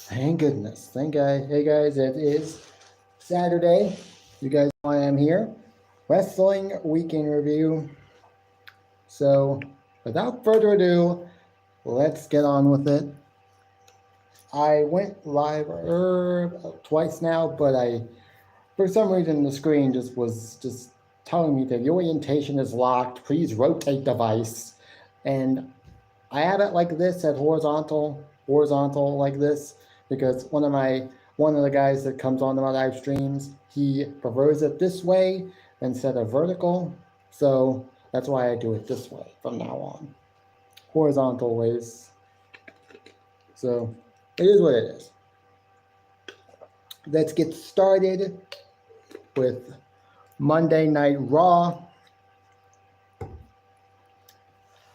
Thank goodness. Thank God. Hey guys, it is Saturday. You guys know I am here. Wrestling Weekend Review. So, without further ado, let's get on with it. I went live twice now, but for some reason, the screen was telling me that the orientation is locked. Please rotate device. And I have it like this at horizontal like this, because one of the guys that comes on to my live streams, he prefers it this way instead of vertical. So that's why I do it this way from now on. Horizontal ways. So it is what it is. Let's get started with Monday Night Raw.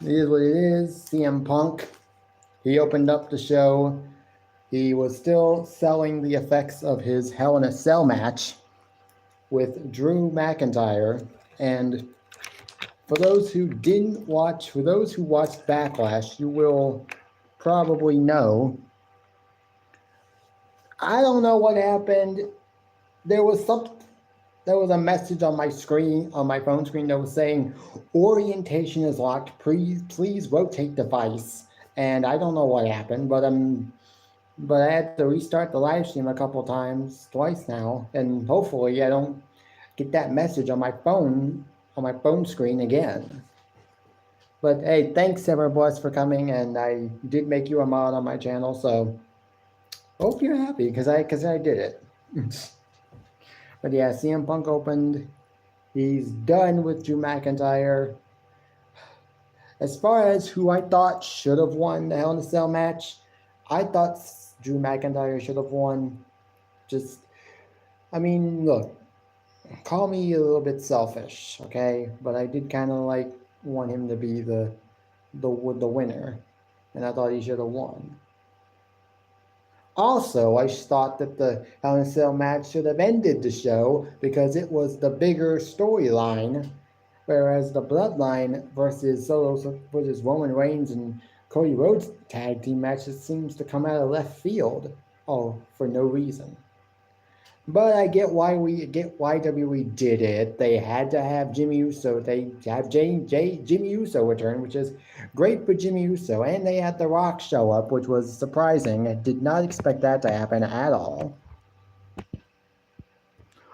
It is what it is. CM Punk, he opened up the show. He was still selling the effects of his Hell in a Cell match with Drew McIntyre. And for those who watched Backlash, you will probably know. I don't know what happened. There was a message on my phone screen that was saying, orientation is locked, please rotate device. And I don't know what happened, but I had to restart the live stream twice now, and hopefully I don't get that message on my phone screen again. But hey, thanks everybody for coming, and I did make you a mod on my channel, so hope you're happy because I did it. But yeah, CM Punk opened. He's done with Drew McIntyre. As far as who I thought should have won the Hell in a Cell match, I thought Drew McIntyre should have won. Look, call me a little bit selfish, okay? But I did kind of want him to be the winner, and I thought he should have won. Also, I thought that the Hell in a Cell match should have ended the show because it was the bigger storyline, whereas the Bloodline versus Roman Reigns and Cody Rhodes tag team match seems to come out of left field, for no reason. But I get why WWE did it. They had to have Jimmy Uso. They have Jimmy Uso return, which is great for Jimmy Uso. And they had The Rock show up, which was surprising. I did not expect that to happen at all.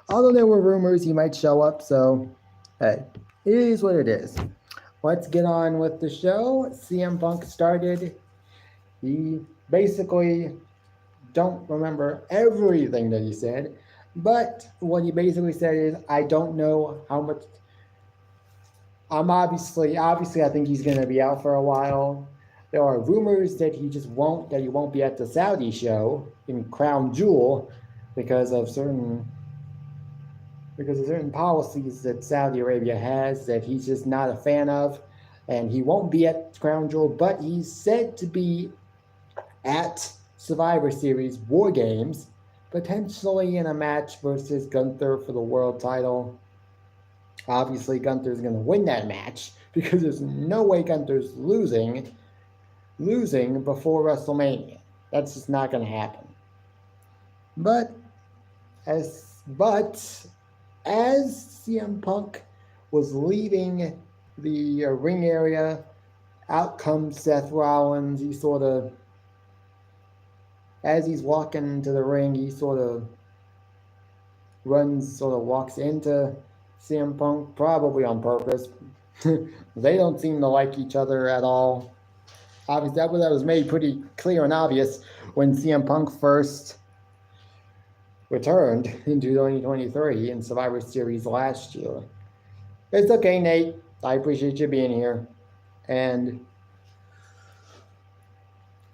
Although there were rumors he might show up, so hey, it is what it is. Let's get on with the show. CM Punk started. He basically don't remember everything that he said, but what he basically said is, I don't know how much. Obviously, I think he's going to be out for a while. There are rumors that he won't be at the Saudi show in Crown Jewel because of certain policies that Saudi Arabia has that he's just not a fan of, and he won't be at Crown Jewel, but he's said to be at Survivor Series War Games, potentially in a match versus Gunther for the world title. Obviously, Gunther's going to win that match because there's no way Gunther's losing before WrestleMania. That's just not going to happen. But as CM Punk was leaving the ring area, out comes Seth Rollins. As he's walking into the ring, he walks into CM Punk, probably on purpose. They don't seem to like each other at all. Obviously, that was made pretty clear and obvious when CM Punk first returned in 2023 in Survivor Series last year. It's okay, Nate. I appreciate you being here. And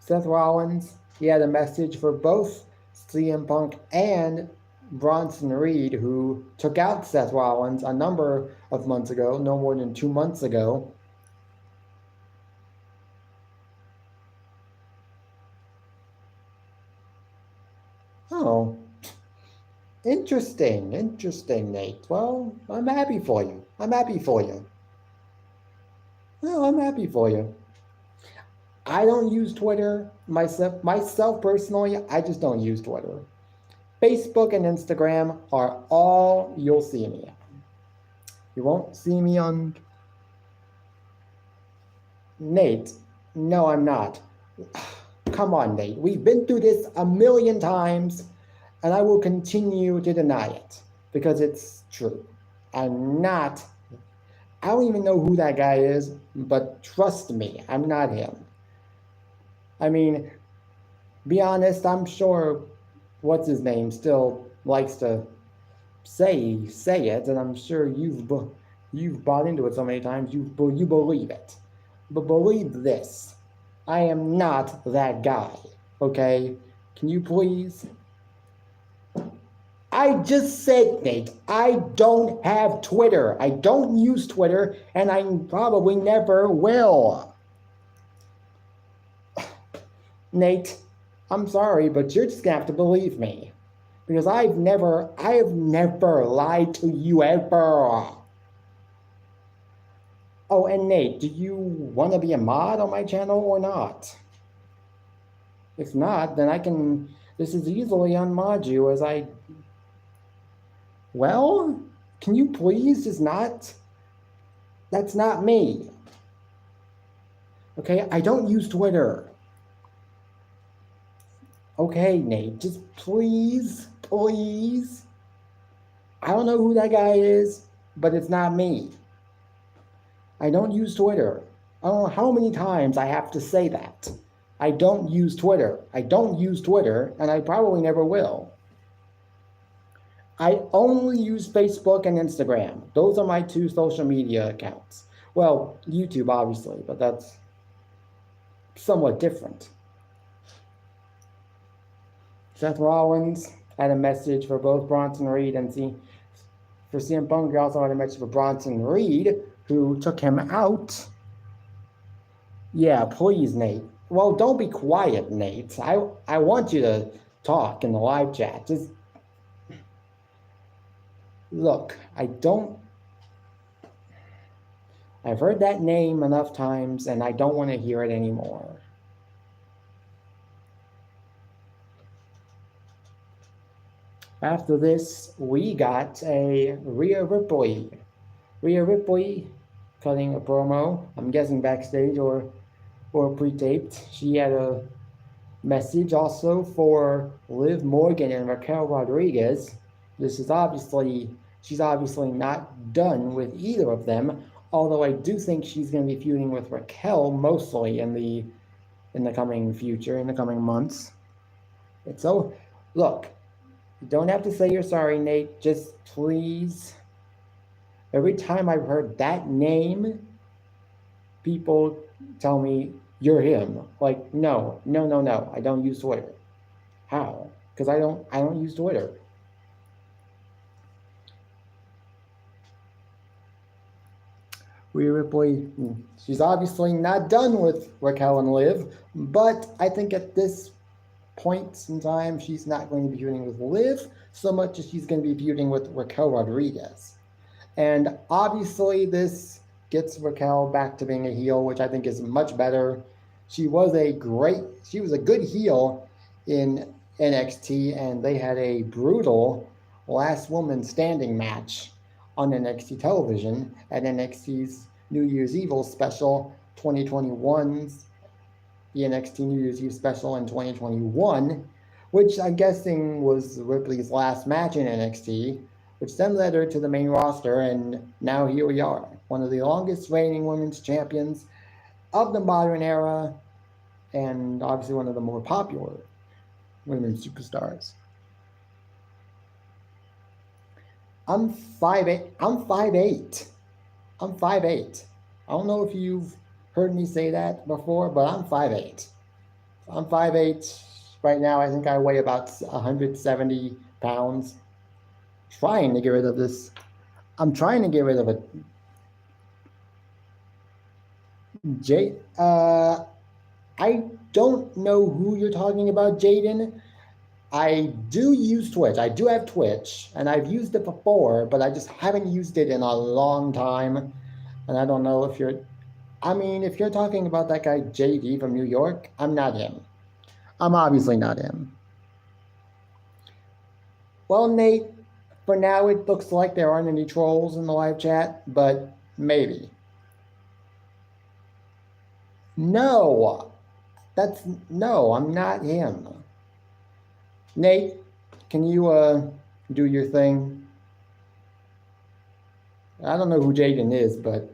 Seth Rollins, he had a message for both CM Punk and Bronson Reed, who took out Seth Rollins a number of months ago, no more than 2 months ago. Oh, interesting, Nate. Well, I'm happy for you. Well, I'm happy for you. I don't use Twitter myself personally. I just don't use Twitter. Facebook and Instagram are all you'll see me. You won't see me on Nate. No, I'm not. Come on, Nate. We've been through this a million times, and I will continue to deny it because it's true. I'm not. I don't even know who that guy is, but trust me, I'm not him. I mean, be honest, I'm sure what's his name still likes to say it, and I'm sure you've bought into it so many times you believe it. But believe this, I am not that guy. Okay, can you please? I just said, Nate, I don't have Twitter. I don't use Twitter, and I probably never will. Nate, I'm sorry, but you're just gonna have to believe me. Because I have never lied to you ever. Oh, and Nate, do you want to be a mod on my channel or not? If not, then I can just as easily unmod you as I... Well, can you please just not? That's not me. Okay, I don't use Twitter. Okay, Nate, just please. I don't know who that guy is, but it's not me. I don't use Twitter. I don't know how many times I have to say that. I don't use Twitter. I don't use Twitter, and I probably never will. I only use Facebook and Instagram. Those are my two social media accounts. Well, YouTube, obviously, but that's somewhat different. Seth Rollins had a message for both Bronson Reed and for CM Punk. He also had a message for Bronson Reed, who took him out. Yeah, please, Nate. Well, don't be quiet, Nate. I want you to talk in the live chat. Just look, I've heard that name enough times, and I don't want to hear it anymore. After this, we got a Rhea Ripley. Rhea Ripley cutting a promo, I'm guessing backstage or pre-taped. She had a message also for Liv Morgan and Raquel Rodriguez. She's obviously not done with either of them, although I do think she's going to be feuding with Raquel mostly in the coming future, in the coming months. And so, look, you don't have to say you're sorry, Nate. Just please. Every time I've heard that name, people tell me you're him. Like, no. I don't use Twitter. How? Because I don't use Twitter. Rhea Ripley, she's obviously not done with Raquel and Liv, but I think at this point in time, she's not going to be feuding with Liv so much as she's going to be feuding with Raquel Rodriguez. And obviously this gets Raquel back to being a heel, which I think is much better. She was a good heel in NXT, and they had a brutal last woman standing match on NXT television at NXT's New Year's Evil special 2021's, the NXT New Year's Eve special in 2021, which I'm guessing was Ripley's last match in NXT, which then led her to the main roster, and now here we are, one of the longest reigning women's champions of the modern era, and obviously one of the more popular women's superstars. I'm 5'8". I'm 5'8". I don't know if you've heard me say that before, but I'm 5'8". I'm 5'8". Right now, I think I weigh about 170 pounds. Trying to get rid of this. I'm trying to get rid of it. I don't know who you're talking about, Jaden. I do use Twitch. I do have Twitch, and I've used it before, but I just haven't used it in a long time. And I don't know if I mean, if you're talking about that guy JD from New York, I'm not him. I'm obviously not him. Well, Nate, for now it looks like there aren't any trolls in the live chat, but maybe. No, no, I'm not him. Nate, can you do your thing? I don't know who Jaden is, but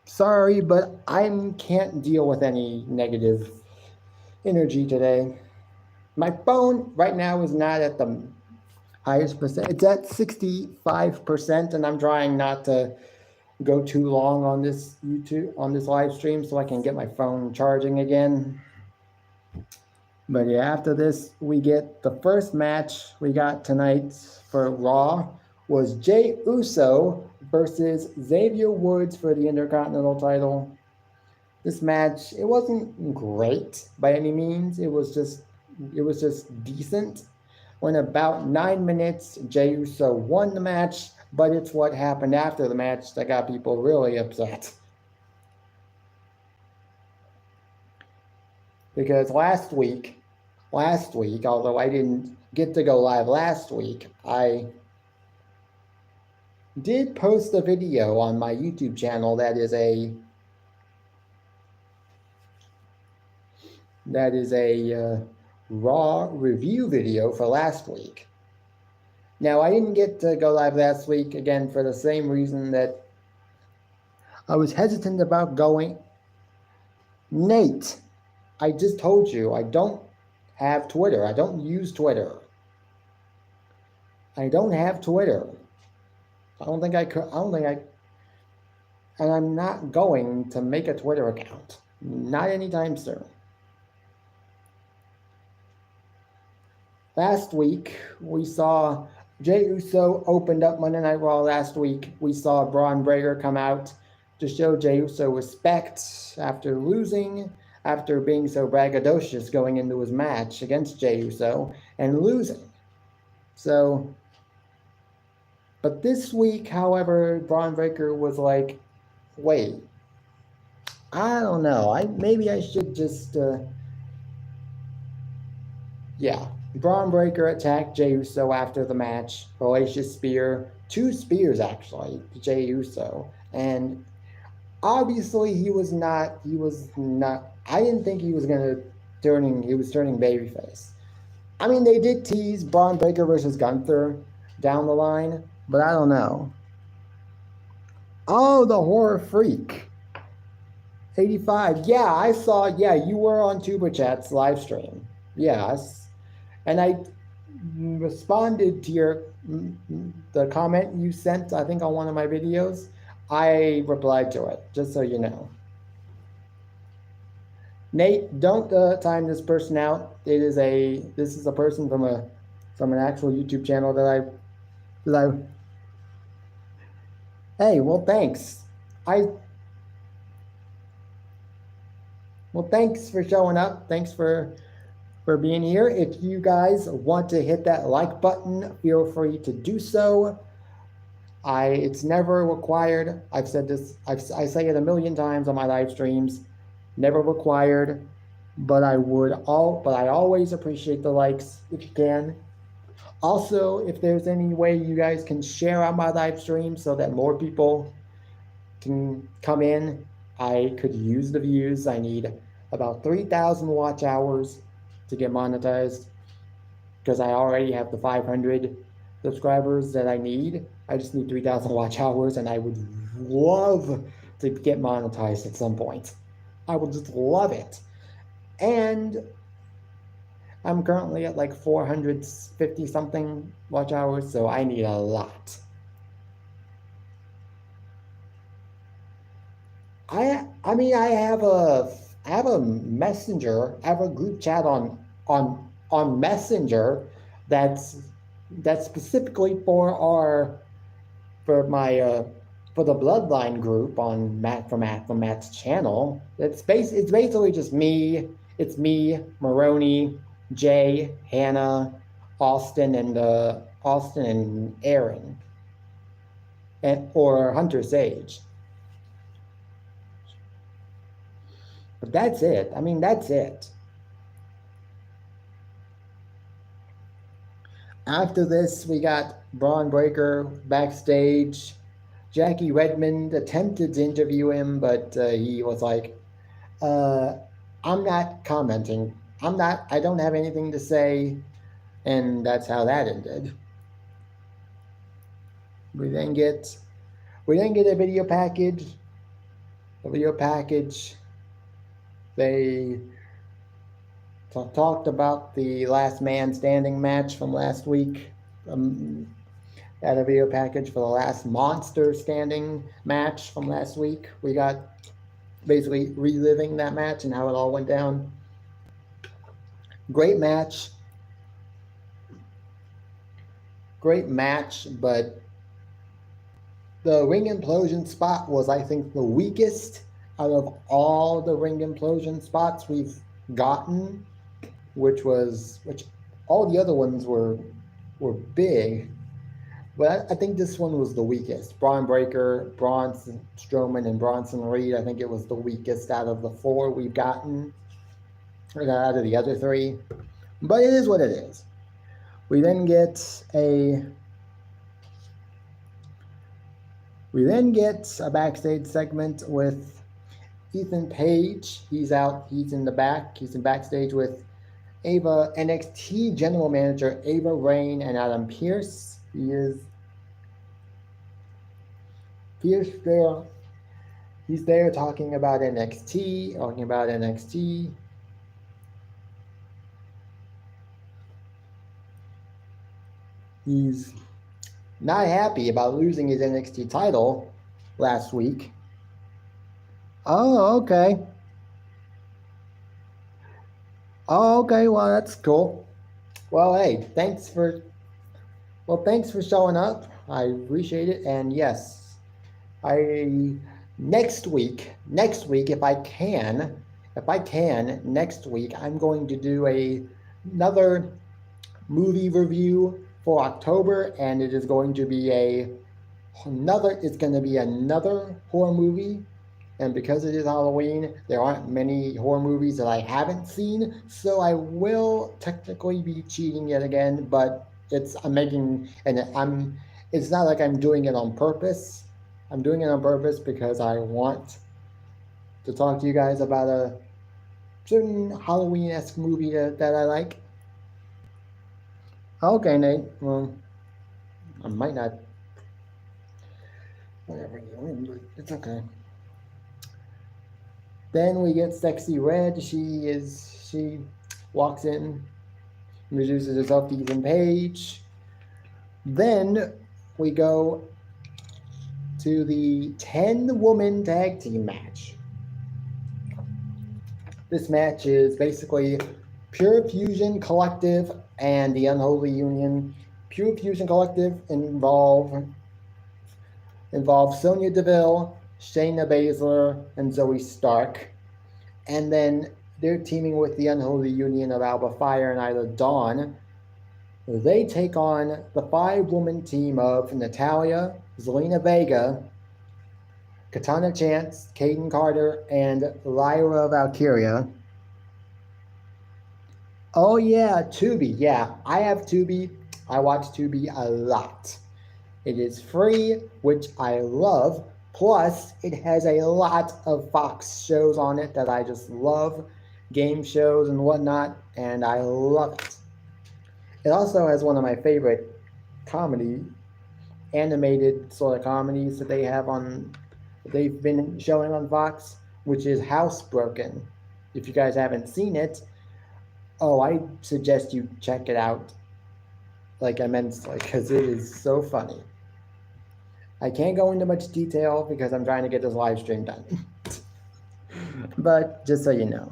sorry, but I can't deal with any negative energy today. My phone right now is not at the highest percent. It's at 65%, and I'm trying not to go too long on this live stream so I can get my phone charging again. But yeah, after this, we get the first match we got tonight for Raw was Jey Uso versus Xavier Woods for the Intercontinental title. This match, it wasn't great by any means. It was just decent. When about 9 minutes, Jey Uso won the match, but it's what happened after the match that got people really upset. Because last week, although I didn't get to go live last week, I did post a video on my YouTube channel that is a Raw review video for last week. Now, I didn't get to go live last week, again, for the same reason that I was hesitant about going. Nate, I just told you, I don't have Twitter. I don't use Twitter. I don't have Twitter. I don't think I could, and I'm not going to make a Twitter account. Not anytime soon. Last week, we saw Jey Uso opened up Monday Night Raw last week. We saw Bron Breakker come out to show Jey Uso respect after losing, after being so braggadocious going into his match against Jey Uso and losing. So, but this week, however, Bron Breakker was like, wait, I don't know. Maybe I should just, yeah. Bron Breakker attacked Jey Uso after the match. Hellacious spear. 2 spears, actually, to Jey Uso. And obviously he was not, I didn't think he was turning babyface. I mean, they did tease Bron Breakker versus Gunther down the line, but I don't know. Oh, the Horror Freak. 85. Yeah, I saw, yeah, you were on Tuba Chat's live stream. Yes. And I responded to the comment you sent, I think, on one of my videos. I replied to it, just so you know. Nate, don't time this person out. This is a person from an actual YouTube channel that I. Hey, well, thanks. Well, thanks for showing up. Thanks for being here. If you guys want to hit that like button, feel free to do so. It's never required. I've said this, I say it a million times on my live streams. Never required, but I always appreciate the likes if you can. Also, if there's any way you guys can share out my live stream so that more people can come in, I could use the views. I need about 3,000 watch hours to get monetized, because I already have the 500 subscribers that I need. I just need 3,000 watch hours, and I would love to get monetized at some point. I would just love it. And I'm currently at like 450 something watch hours, so I need a lot. I mean, I have a messenger, I have a group chat on Messenger that's specifically for the Bloodline group on Matt's channel. It's basically just me. It's me, Maroney, Jay, Hannah, Austin and Aaron, or Hunter Sage. But that's it. I mean, that's it. After this, we got Braun Breaker backstage. Jackie Redmond attempted to interview him, but he was like, I'm not commenting. I don't have anything to say. And that's how that ended. We then get a video package. They talked about the last man standing match from last week. Had a video package for the last monster standing match from last week. We got basically reliving that match and how it all went down. Great match, but the ring implosion spot was, I think, the weakest out of all the ring implosion spots we've gotten, which all the other ones were big, but I think this one was the weakest. Braun Breaker, Braun Strowman, and Bronson Reed, I think it was the weakest out of the four we've gotten, or out of the other three, but it is what it is. We then get a backstage segment with Ethan Page. He's in the back. He's in backstage with NXT General Manager Ava Raine and Adam Pearce. He's there talking about NXT. He's not happy about losing his NXT title last week. Oh, okay. Well, that's cool. Well, hey, thanks for showing up. I appreciate it. And yes, next week, if I can, next week, I'm going to do another movie review for October, and it is going to be another horror movie. And because it is Halloween, there aren't many horror movies that I haven't seen, so I will technically be cheating yet again, but it's not like I'm doing it on purpose. I'm doing it on purpose because I want to talk to you guys about a certain Halloween-esque movie that I like. Okay, Nate. Well, I might not. Whatever, it's okay. Then we get Sexy Red. She walks in, introduces herself to Ethan Page. Then we go to the 10-woman tag team match. This match is basically Pure Fusion Collective and the Unholy Union. Pure Fusion Collective involve Sonya Deville, Shayna Baszler, and Zoe Stark. And then they're teaming with the Unholy Union of Alba Fire and Isla Dawn. They take on the 5-woman team of Natalya, Zelina Vega, Katana Chance, Kayden Carter, and Lyra Valkyria. Oh yeah, Tubi. Yeah, I have Tubi. I watch Tubi a lot. It is free, which I love. Plus, it has a lot of Fox shows on it that I just love, game shows and whatnot, and I love it. It also has one of my favorite animated sort of comedies that they've been showing on Fox, which is Housebroken. If you guys haven't seen it, I suggest you check it out, immensely, because it is so funny. I can't go into much detail because I'm trying to get this live stream done. But just so you know,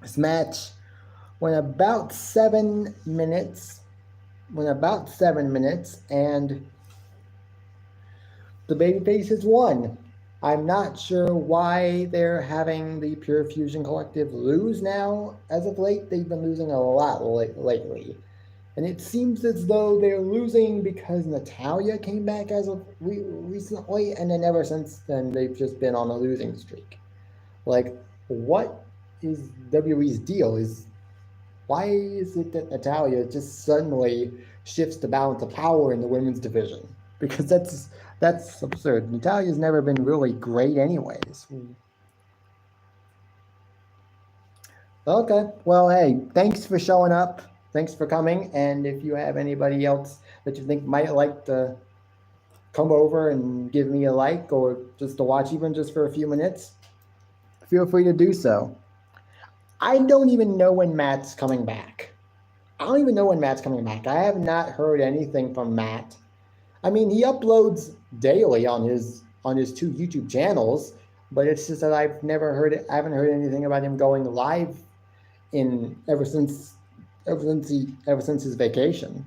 this match went about 7 minutes. And the babyfaces won. I'm not sure why they're having the Pure Fusion Collective lose now. As of late, they've been losing a lot lately. And it seems as though they're losing because Natalya came back as of recently, and then ever since then they've just been on a losing streak. Like, what is WWE's deal? Why is it that Natalya just suddenly shifts the balance of power in the women's division? Because that's absurd. Natalya's never been really great anyways. Okay. Well, hey, thanks for showing up. Thanks for coming. And if you have anybody else that you think might like to come over and give me a like or just to watch even just for a few minutes, feel free to do so. I don't even know when Matt's coming back. I don't even know when Matt's coming back. I have not heard anything from Matt. I mean, he uploads daily on his two YouTube channels, but it's just that I've never heard it. I haven't heard anything about him going live ever since his vacation.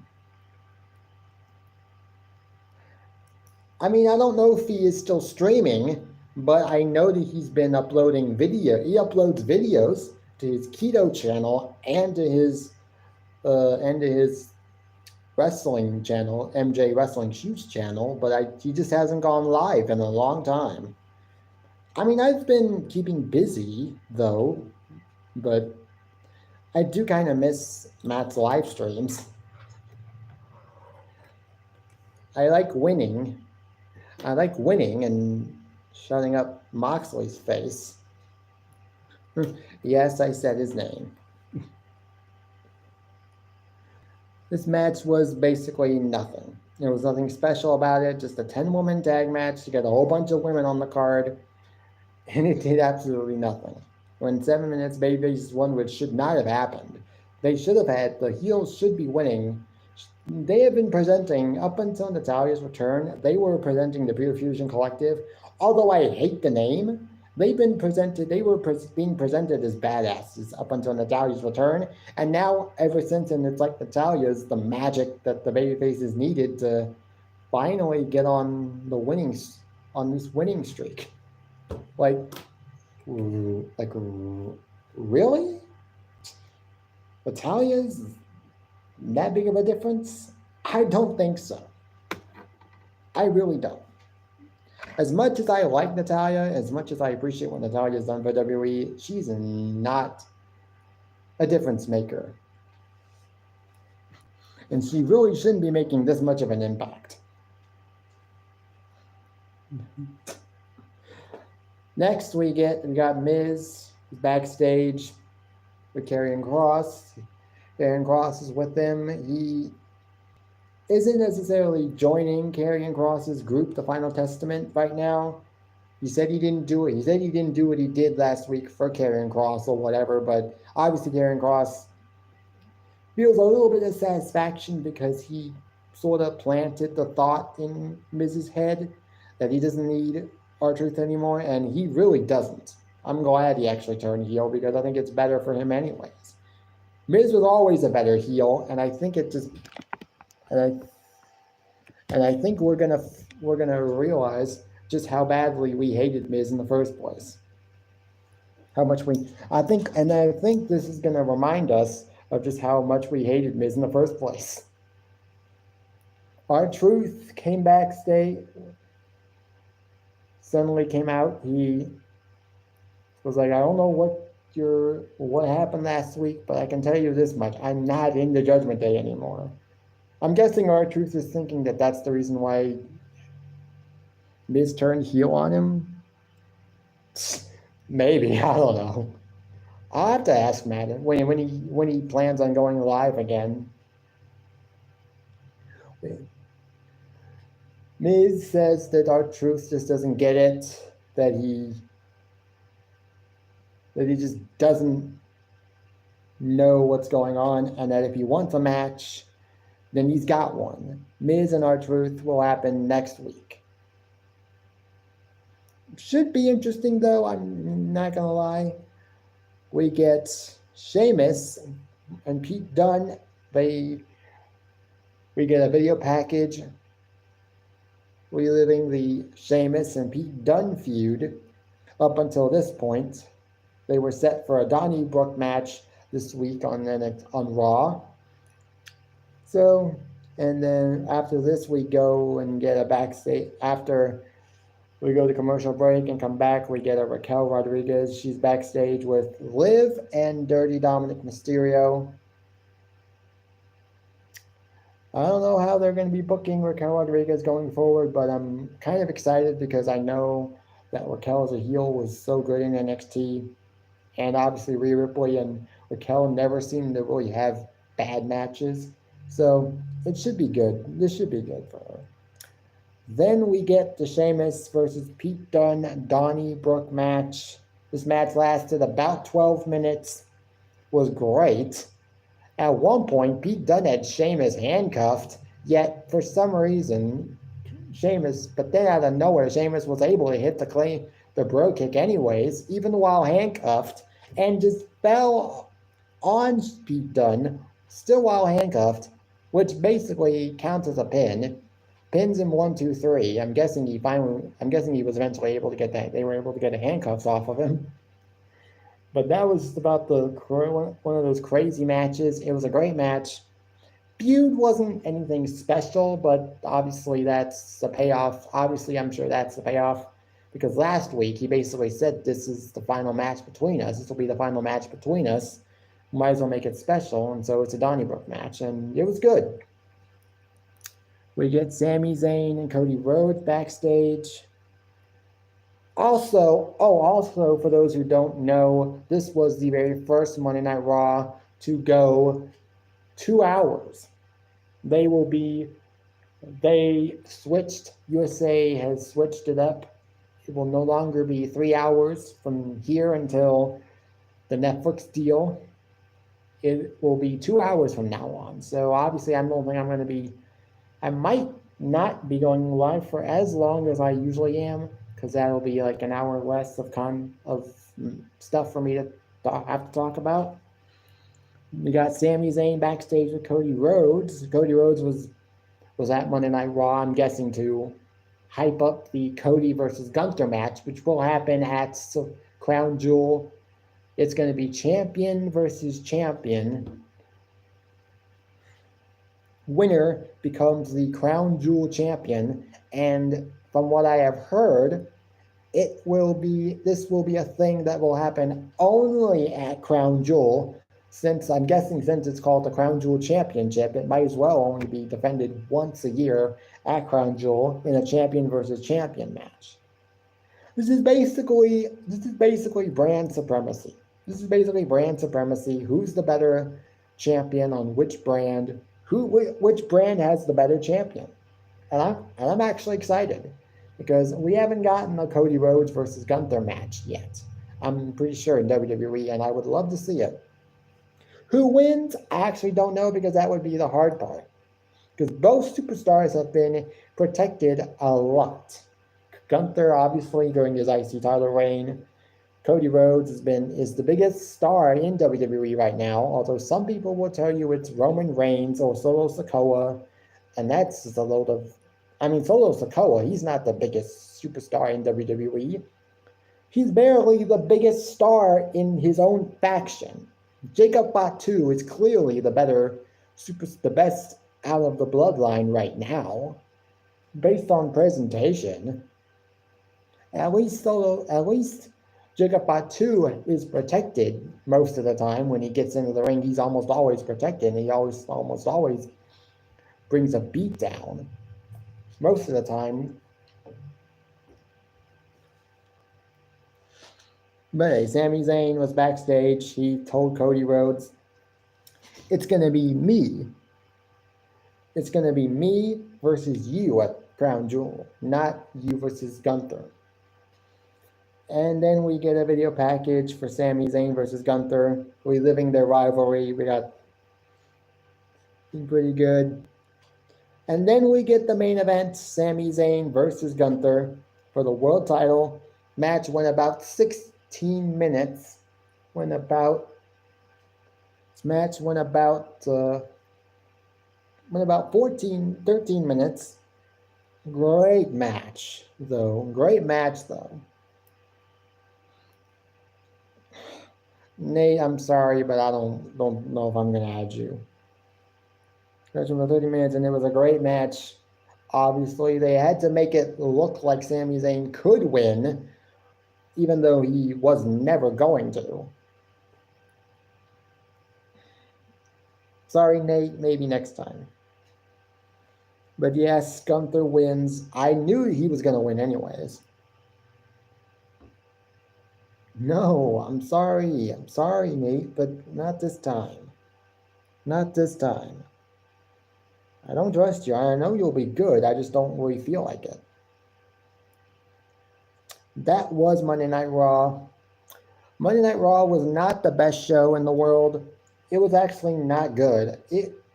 I mean, I don't know if he is still streaming, but I know that he's been uploading video. He uploads videos to his keto channel and to his wrestling channel, MJ Wrestling Shoots channel, but he just hasn't gone live in a long time. I mean, I've been keeping busy though, but I do kind of miss Matt's live streams. I like winning and shutting up Moxley's face. Yes, I said his name. This match was basically nothing. There was nothing special about it, just a 10-woman tag match. You got a whole bunch of women on the card, and it did absolutely nothing. When 7 minutes, Babyface won, which should not have happened. They should have had, the heels should be winning. They have been presenting, up until Natalya's return, they were presenting the Pure Fusion Collective. Although I hate the name, they were being presented as badasses up until Natalya's return, and now ever since, and it's like Natalya's the magic that the babyfaces needed to finally get on this winning streak. Like really? Natalya's that big of a difference? I don't think so. I really don't. As much as I like Natalya, as much as I appreciate what Natalya's done for WWE, she's not a difference maker. And she really shouldn't be making this much of an impact. Next, we got Miz backstage with Karrion Kross. Karrion Kross is with them. He isn't necessarily joining Karrion Kross's group, the Final Testament, right now. He said he didn't do it. He said he didn't do what he did last week for Karrion Kross or whatever, but obviously Karrion Kross feels a little bit of satisfaction because he sort of planted the thought in Miz's head that he doesn't need R-Truth anymore, and he really doesn't. I'm glad he actually turned heel because I think it's better for him anyways. Miz was always a better heel, and I think it just... And I think we're gonna realize just how badly we hated Miz in the first place. I think this is gonna remind us of just how much we hated Miz in the first place. R-Truth came backstage, suddenly came out. He was like, I don't know what happened last week, but I can tell you this much: I'm not in the Judgment Day anymore. I'm guessing R-Truth is thinking that that's the reason why Miz turned heel on him. Maybe, I don't know. I'll have to ask Matt when he plans on going live again. Miz says that R-Truth just doesn't get it, that he just doesn't know what's going on, and that if he wants a match, then he's got one. Miz and R-Truth will happen next week. Should be interesting though, I'm not gonna lie. We get Sheamus and Pete Dunne. We get a video package reliving the Sheamus and Pete Dunne feud. Up until this point, they were set for a Donnybrook match this week on Raw. So, and then after this, we go and get a backstage. After we go to commercial break and come back, we get a Raquel Rodriguez. She's backstage with Liv and Dirty Dominic Mysterio. I don't know how they're going to be booking Raquel Rodriguez going forward, but I'm kind of excited because I know that Raquel as a heel was so good in NXT. And obviously, Rhea Ripley and Raquel never seem to really have bad matches. So it should be good. This should be good for her. Then we get the Sheamus versus Pete Dunne Donnybrook match. This match lasted about 12 minutes, was great. At one point, Pete Dunne had Sheamus handcuffed, yet for some reason, but then out of nowhere, Sheamus was able to hit the bro kick anyways, even while handcuffed, and just fell on Pete Dunne, still while handcuffed, which basically counts as a pin. Pins in 1, 2, 3. I'm guessing he was eventually able to get that. They were able to get the handcuffs off of him. But that was about one of those crazy matches. It was a great match. Feud wasn't anything special, but obviously that's the payoff. Obviously, I'm sure that's the payoff because last week he basically said this is the final match between us. This will be the final match between us. Might as well make it special, and so it's a Donnybrook match, and it was good. We get Sami Zayn and Cody Rhodes backstage. Also, for those who don't know, this was the very first Monday Night Raw to go 2 hours. USA has switched it up. It will no longer be 3 hours from here until the Netflix deal. It will be 2 hours from now on. So obviously I might not be going live for as long as I usually am, because that'll be like an hour less of stuff for me to have to talk about. We got Sami Zayn backstage with Cody Rhodes. Cody Rhodes was at Monday Night Raw, I'm guessing, to hype up the Cody versus Gunther match, which will happen at Crown Jewel. It's going to be champion versus champion. Winner becomes the Crown Jewel champion, and from what I have heard, this will be a thing that will happen only at Crown Jewel. Since it's called the Crown Jewel Championship, it might as well only be defended once a year at Crown Jewel in a champion versus champion match. This is basically brand supremacy. Who's the better champion on which brand? Which brand has the better champion? And I'm actually excited because we haven't gotten a Cody Rhodes versus Gunther match yet. I'm pretty sure in WWE, and I would love to see it. Who wins? I actually don't know, because that would be the hard part. Because both superstars have been protected a lot. Gunther, obviously, during his IC title reign. Cody Rhodes is the biggest star in WWE right now, although some people will tell you it's Roman Reigns or Solo Sikoa, and that's just a load of... Solo Sikoa, he's not the biggest superstar in WWE. He's barely the biggest star in his own faction. Jacob Fatu is clearly the best out of the bloodline right now, based on presentation. At least Jacob Fatu is protected most of the time. When he gets into the ring, he's almost always protected, and he almost always brings a beat down. Most of the time. But hey, Sami Zayn was backstage. He told Cody Rhodes, it's going to be me. It's going to be me versus you at Crown Jewel, not you versus Gunther. And then we get a video package for Sami Zayn versus Gunther, reliving their rivalry. We got pretty good. And then we get the main event, Sami Zayn versus Gunther for the world title. Match went about 16 minutes. Went about 13 minutes. Great match though. Nate, I'm sorry, but I don't know if I'm gonna add you. Stretching for 30 minutes, and it was a great match. Obviously, they had to make it look like Sami Zayn could win, even though he was never going to. Sorry, Nate, maybe next time. But yes, Gunther wins. I knew he was going to win anyways. No, I'm sorry. I'm sorry, Nate, but not this time. Not this time. I don't trust you. I know you'll be good. I just don't really feel like it. That was Monday Night Raw. Monday Night Raw was not the best show in the world. It was actually not good.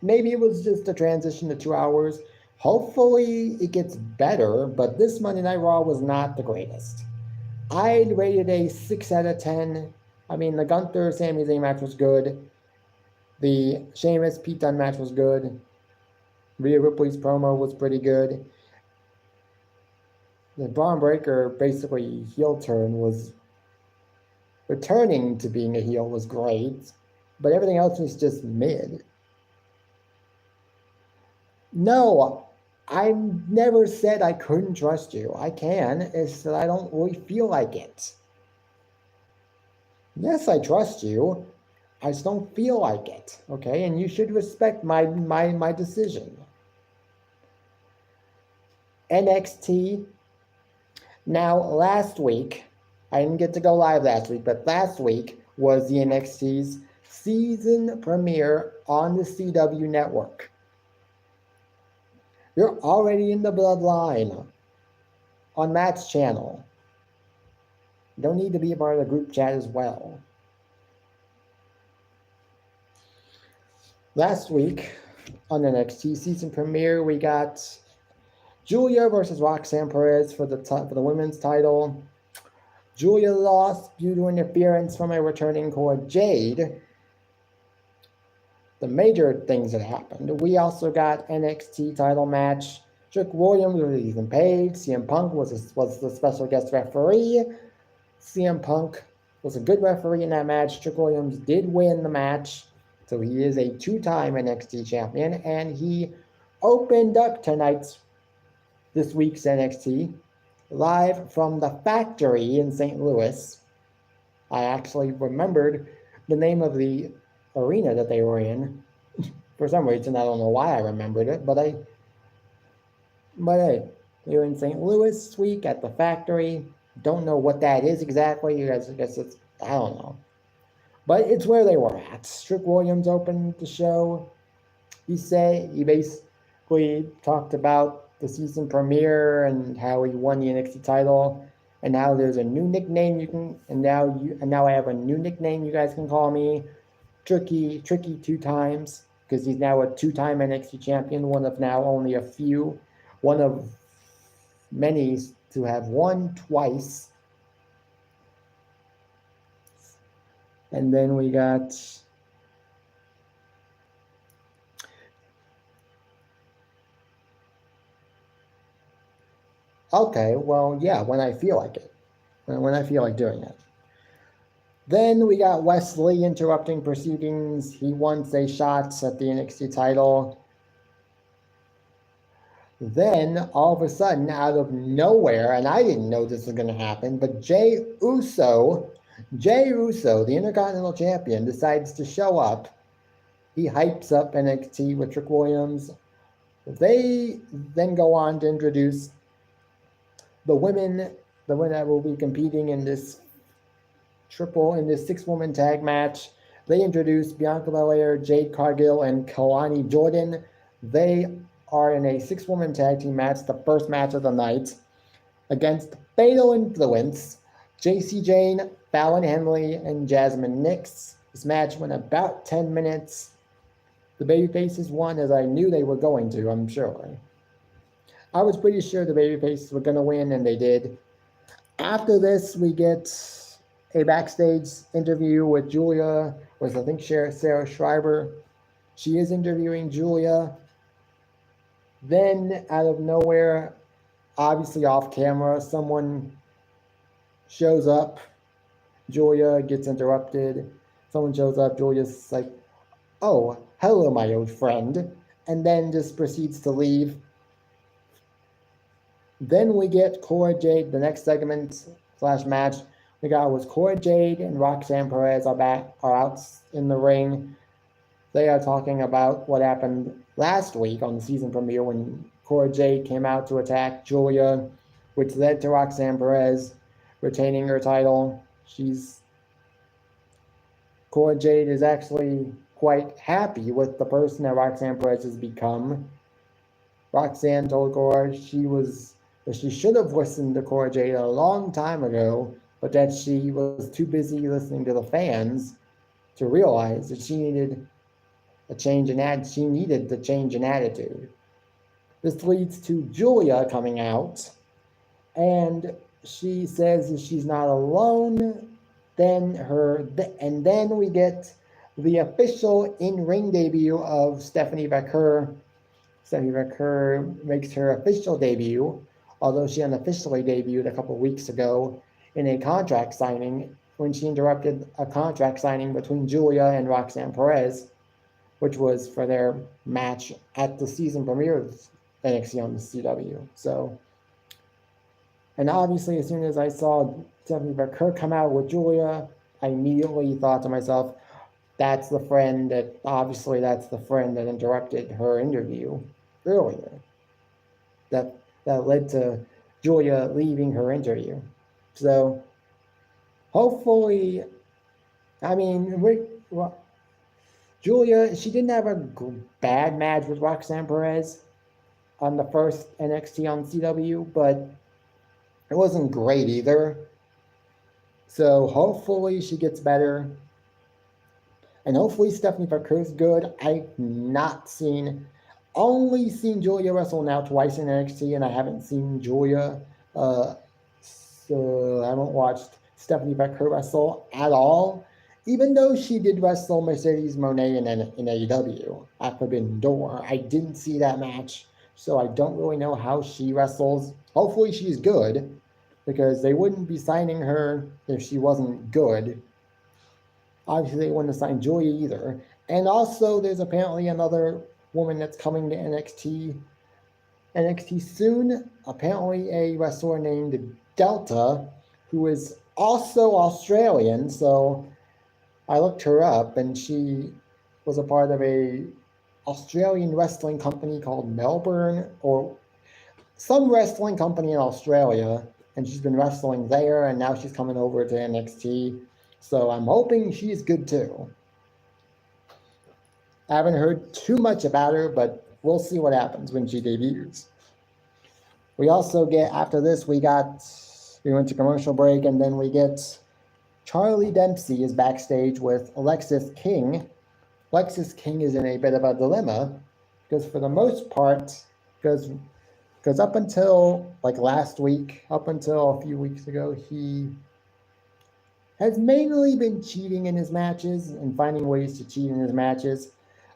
Maybe it was just a transition to 2 hours. Hopefully it gets better, but this Monday Night Raw was not the greatest. I'd rated a 6 out of 10. I mean, the Gunther Sami Zayn match was good. The Sheamus Pete Dunne match was good. Rhea Ripley's promo was pretty good. The Braun Breaker basically heel turn was returning to being a heel was great, but everything else was just mid. No, I never said I couldn't trust you. I can. It's that I don't really feel like it. Yes, I trust you. I just don't feel like it. Okay, and you should respect my decision. NXT. Now, last week, I didn't get to go live last week, but last week was the NXT's season premiere on the CW network. You're already in the bloodline on Matt's channel. You don't need to be a part of the group chat as well. Last week on the NXT season premiere, we got Julia versus Roxanne Perez for the women's title. Julia lost due to interference from a returning core, Jade. The major things that happened. We also got NXT title match. Trick Williams was Ethan Page. CM Punk was the special guest referee. CM Punk was a good referee in that match. Trick Williams did win the match, so he is a 2-time NXT champion, and he opened up this week's NXT live from the Factory in St. Louis. I actually remembered the name of the arena that they were in. For some reason, I don't know why I remembered it, but hey, they were in St. Louis this week at the Factory. Don't know what that is exactly. I guess it's, I don't know. But it's where they were at. Trick Williams opened the show. He basically talked about the season premiere and how he won the NXT title, and now there's a new nickname and now I have a new nickname you guys can call me, Tricky 2 times, because he's now a 2-time NXT champion, one of many to have won twice. And then we got okay, well, yeah, when I feel like it. When I feel like doing it. Then we got Wesley interrupting proceedings. He wants a shot at the NXT title. Then, all of a sudden, out of nowhere, and I didn't know this was going to happen, but Jey Uso, the Intercontinental Champion, decides to show up. He hypes up NXT with Trick Williams. They then go on to introduce the women that will be competing in this 6-woman tag match. They introduce Bianca Belair, Jade Cargill, and Kalani Jordan. They are in a 6-woman tag team match, the first match of the night, against Fatal Influence, JC Jane, Fallon Henley, and Jasmine Nix. This match went about 10 minutes. The babyfaces won, as I knew they were going to, I'm sure. I was pretty sure the babyfaces were going to win, and they did. After this, we get a backstage interview with Julia, with I think Sarah Schreiber. She is interviewing Julia. Then, out of nowhere, obviously off camera, someone shows up. Julia gets interrupted. Someone shows up. Julia's like, "Oh, hello, my old friend." and then just proceeds to leave. Then we get Cora Jade. The next segment / match we got was Cora Jade and Roxanne Perez are out in the ring. They are talking about what happened last week on the season premiere when Cora Jade came out to attack Julia, which led to Roxanne Perez retaining her title. Cora Jade is actually quite happy with the person that Roxanne Perez has become. Roxanne told Cora that she should have listened to Cora Jade a long time ago, but that she was too busy listening to the fans to realize that she needed to change in attitude. This leads to Julia coming out, and she says that she's not alone. Then we get the official in-ring debut of Stephanie Vaquer. Stephanie Vaquer makes her official debut, although she unofficially debuted a couple weeks ago in a contract signing when she interrupted a contract signing between Julia and Roxanne Perez, which was for their match at the season premiere of NXT on the CW. So, and obviously, as soon as I saw Stephanie Vaquer come out with Julia, I immediately thought to myself, that's the friend that interrupted her interview earlier. That led to Julia leaving her interview. So, hopefully, Julia, she didn't have a bad match with Roxanne Perez on the first NXT on CW, but it wasn't great either. So hopefully she gets better. And hopefully Stephanie Vaquer's good. I've only seen Julia wrestle now twice in NXT, and I haven't seen Julia. So I haven't watched Stephanie Vaquer wrestle at all, even though she did wrestle Mercedes Moné in AEW at Forbidden Door. I didn't see that match, so I don't really know how she wrestles. Hopefully she's good, because they wouldn't be signing her if she wasn't good. Obviously, they wouldn't have signed Julia either. And also, there's apparently another woman that's coming to NXT soon. Apparently, a wrestler named Delta, who is also Australian. So I looked her up, and she was a part of a Australian wrestling company called Melbourne, or some wrestling company in Australia. And she's been wrestling there, and now she's coming over to NXT. So I'm hoping she's good too. I haven't heard too much about her, but we'll see what happens when she debuts. We also get, after this, we went to commercial break, and then we get Charlie Dempsey is backstage with Alexis King. Alexis King is in a bit of a dilemma, because for the most part, because up until last week, up until a few weeks ago, he has mainly been cheating in his matches and finding ways to cheat in his matches.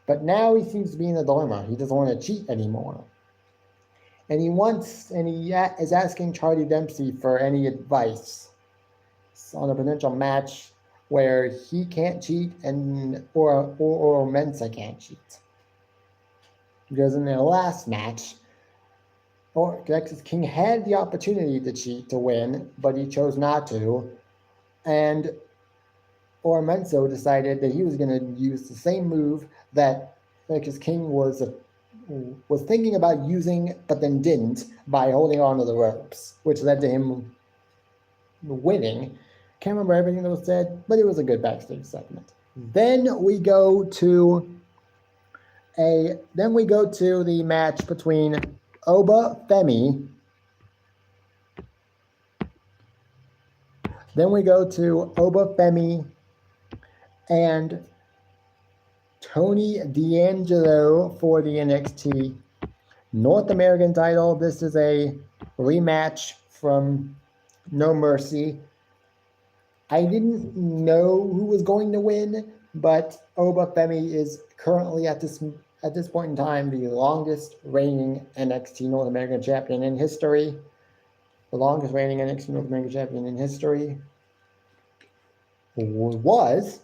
But now he seems to be in a dilemma. He doesn't want to cheat anymore. And he is asking Charlie Dempsey for any advice on a potential match where he can't cheat or Mensa can't cheat. Because in their last match, Alexis King had the opportunity to cheat to win, but he chose not to. And Mensa decided that he was going to use the same move that Alexis King was thinking about using, but then didn't, by holding on to the ropes, which led to him winning. Can't remember everything that was said, but it was a good backstage segment. Then we go to the match between Oba Femi. Then we go to Oba Femi and Tony D'Angelo for the NXT North American title. This is a rematch from No Mercy. I didn't know who was going to win, but Oba Femi is currently at this point in time the longest reigning NXT North American champion in history. The longest reigning NXT North American champion in history was,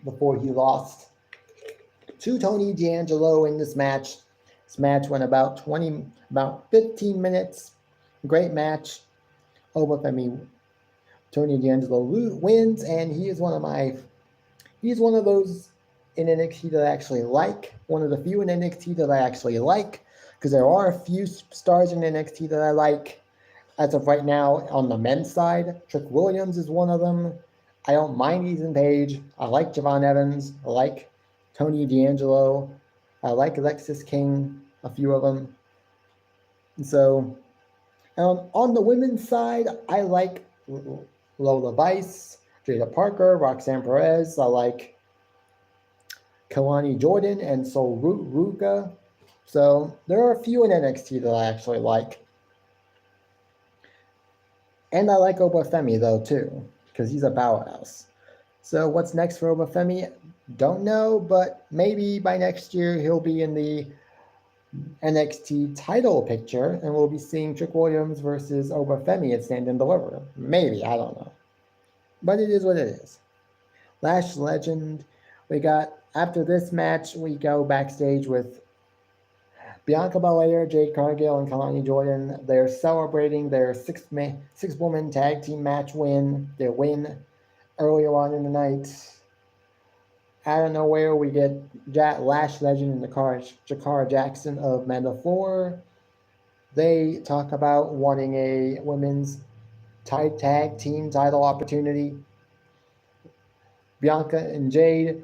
before he lost to Tony D'Angelo in this match. This match went about 15 minutes. Great match. Obafemi, Tony D'Angelo wins, and he's one of those in NXT that I actually like. One of the few in NXT that I actually like, because there are a few stars in NXT that I like. As of right now, on the men's side, Trick Williams is one of them. I don't mind Ethan Page. I like Javon Evans. I like Tony D'Angelo. I like Alexis King, a few of them. And so, on the women's side, I like Lola Vice, Jada Parker, Roxanne Perez. I like Kalani Jordan and Sol Ruka. So there are a few in NXT that I actually like. And I like Obafemi though too, because he's a powerhouse. So what's next for Obafemi? Don't know, but maybe by next year he'll be in the NXT title picture, and we'll be seeing Trick Williams versus Obafemi at Stand and Deliver. Maybe, I don't know. But it is what it is. Lash Legend. After this match, we go backstage with Bianca Belair, Jade Cargill, and Kalani Jordan. They're celebrating their six-woman tag team match win. Their win earlier on in the night. Out of nowhere, we get Lash Legend and Jakara Jackson of Mandalore. They talk about wanting a women's tag team title opportunity. Bianca and Jade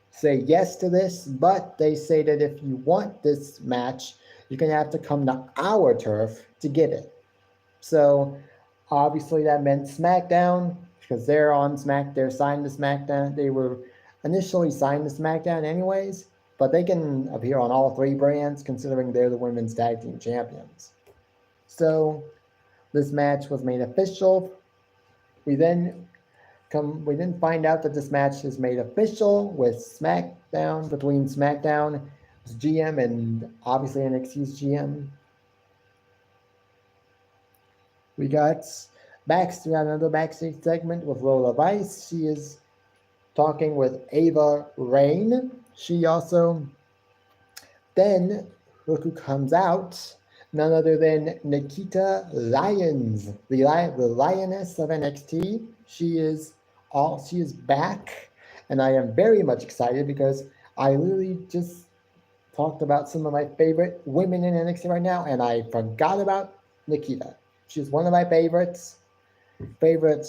say yes to this, but they say that if you want this match, you're going to have to come to our turf to get it. So obviously that meant SmackDown, because they're signed to SmackDown. They were initially signed to SmackDown anyways, but they can appear on all three brands considering they're the women's tag team champions. So this match was made official. We then find out that this match is made official with SmackDown, between SmackDown's GM and obviously NXT's GM. We got another backstage segment with Lola Vice. She is talking with Ava Raine. She also, then look who comes out, none other than Nikita Lyons, the Lioness of NXT. She is back, and I am very much excited because I literally just talked about some of my favorite women in NXT right now, and I forgot about Nikita. She's one of my favorites.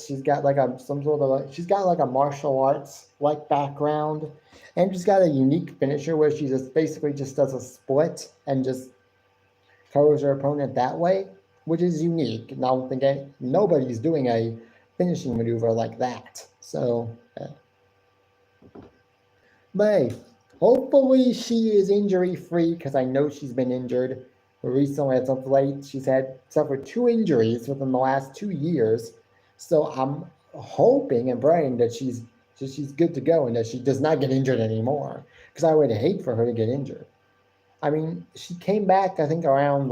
She's got like a martial arts like background, and she's got a unique finisher where she just basically just does a split and just covers her opponent that way, which is unique. And I don't think nobody's doing a finishing maneuver like that. So, but hey, hopefully she is injury free, because I know she's been injured recently. As of late, she's suffered 2 injuries within the last 2 years. So I'm hoping and praying that she's good to go and that she does not get injured anymore, because I would hate for her to get injured. I mean, she came back, I think, around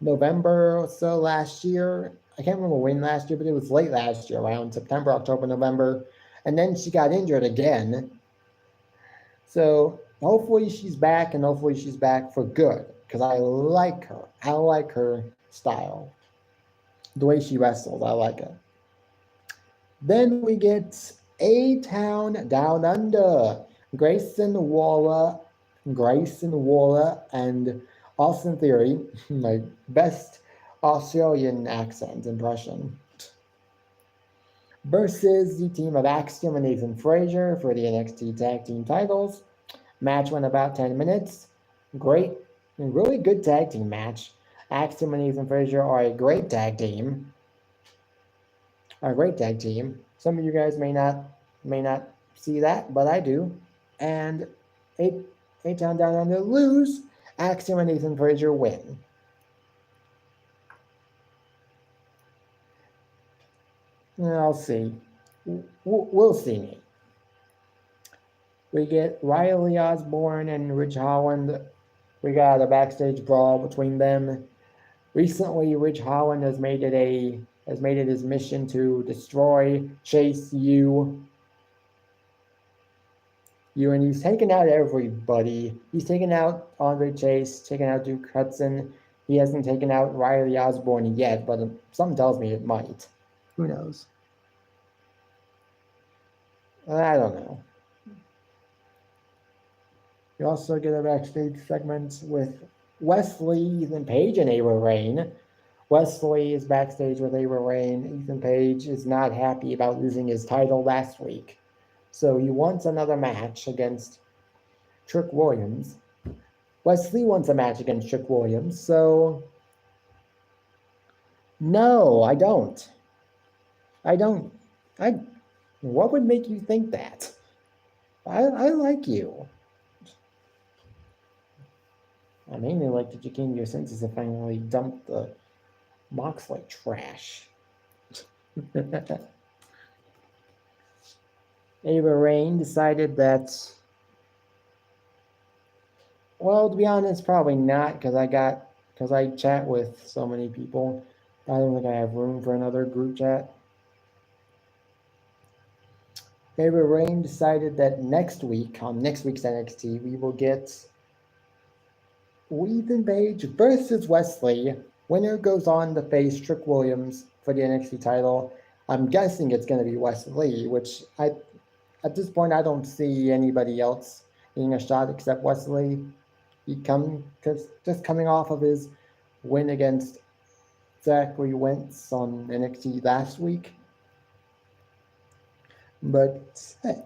November or so last year. I can't remember when last year, but it was late last year, around September, October, November. And then she got injured again. So hopefully she's back, and hopefully she's back for good, because I like her. I like her style. The way she wrestles, I like it. Then we get A-Town Down Under. Grayson Waller and Austin Theory, my best Australian accent impression, versus the team of Axiom and Nathan Frazier for the NXT Tag Team titles. Match went about 10 minutes. Great, really good tag team match. Axiom and Nathan Frazier are a great tag team. Some of you guys may not see that, but I do. And A-Town Down Under lose. Axiom and Nathan Frazier win. I'll see. We'll see. We get Riley Osborne and Ridge Holland. We got a backstage brawl between them. Recently, Ridge Holland has made it his mission to destroy Chase U. you, and he's taken out everybody. He's taken out Andre Chase, taken out Duke Hudson. He hasn't taken out Riley Osborne yet, but something tells me it might. Who knows? I don't know. You also get a backstage segment with Wesley, Ethan Page, and Ava Raine. Wesley is backstage with Ava Raine. Ethan Page is not happy about losing his title last week, so he wants another match against Trick Williams. Wesley wants a match against Trick Williams, so no, I don't. What would make you think that? I like you. I mainly like that you came to your senses and finally dumped the Moxley trash. Ava Raine decided that, well, to be honest, probably not, because I chat with so many people. I don't think I have room for another group chat. Ava Raine decided that next week, on next week's NXT, we will get Ethan Page versus Wesley. Winner goes on to face Trick Williams for the NXT title. I'm guessing it's going to be Wesley, which at this point I don't see anybody else getting a shot except Wesley. Just coming off of his win against Zachary Wentz on NXT last week. But hey,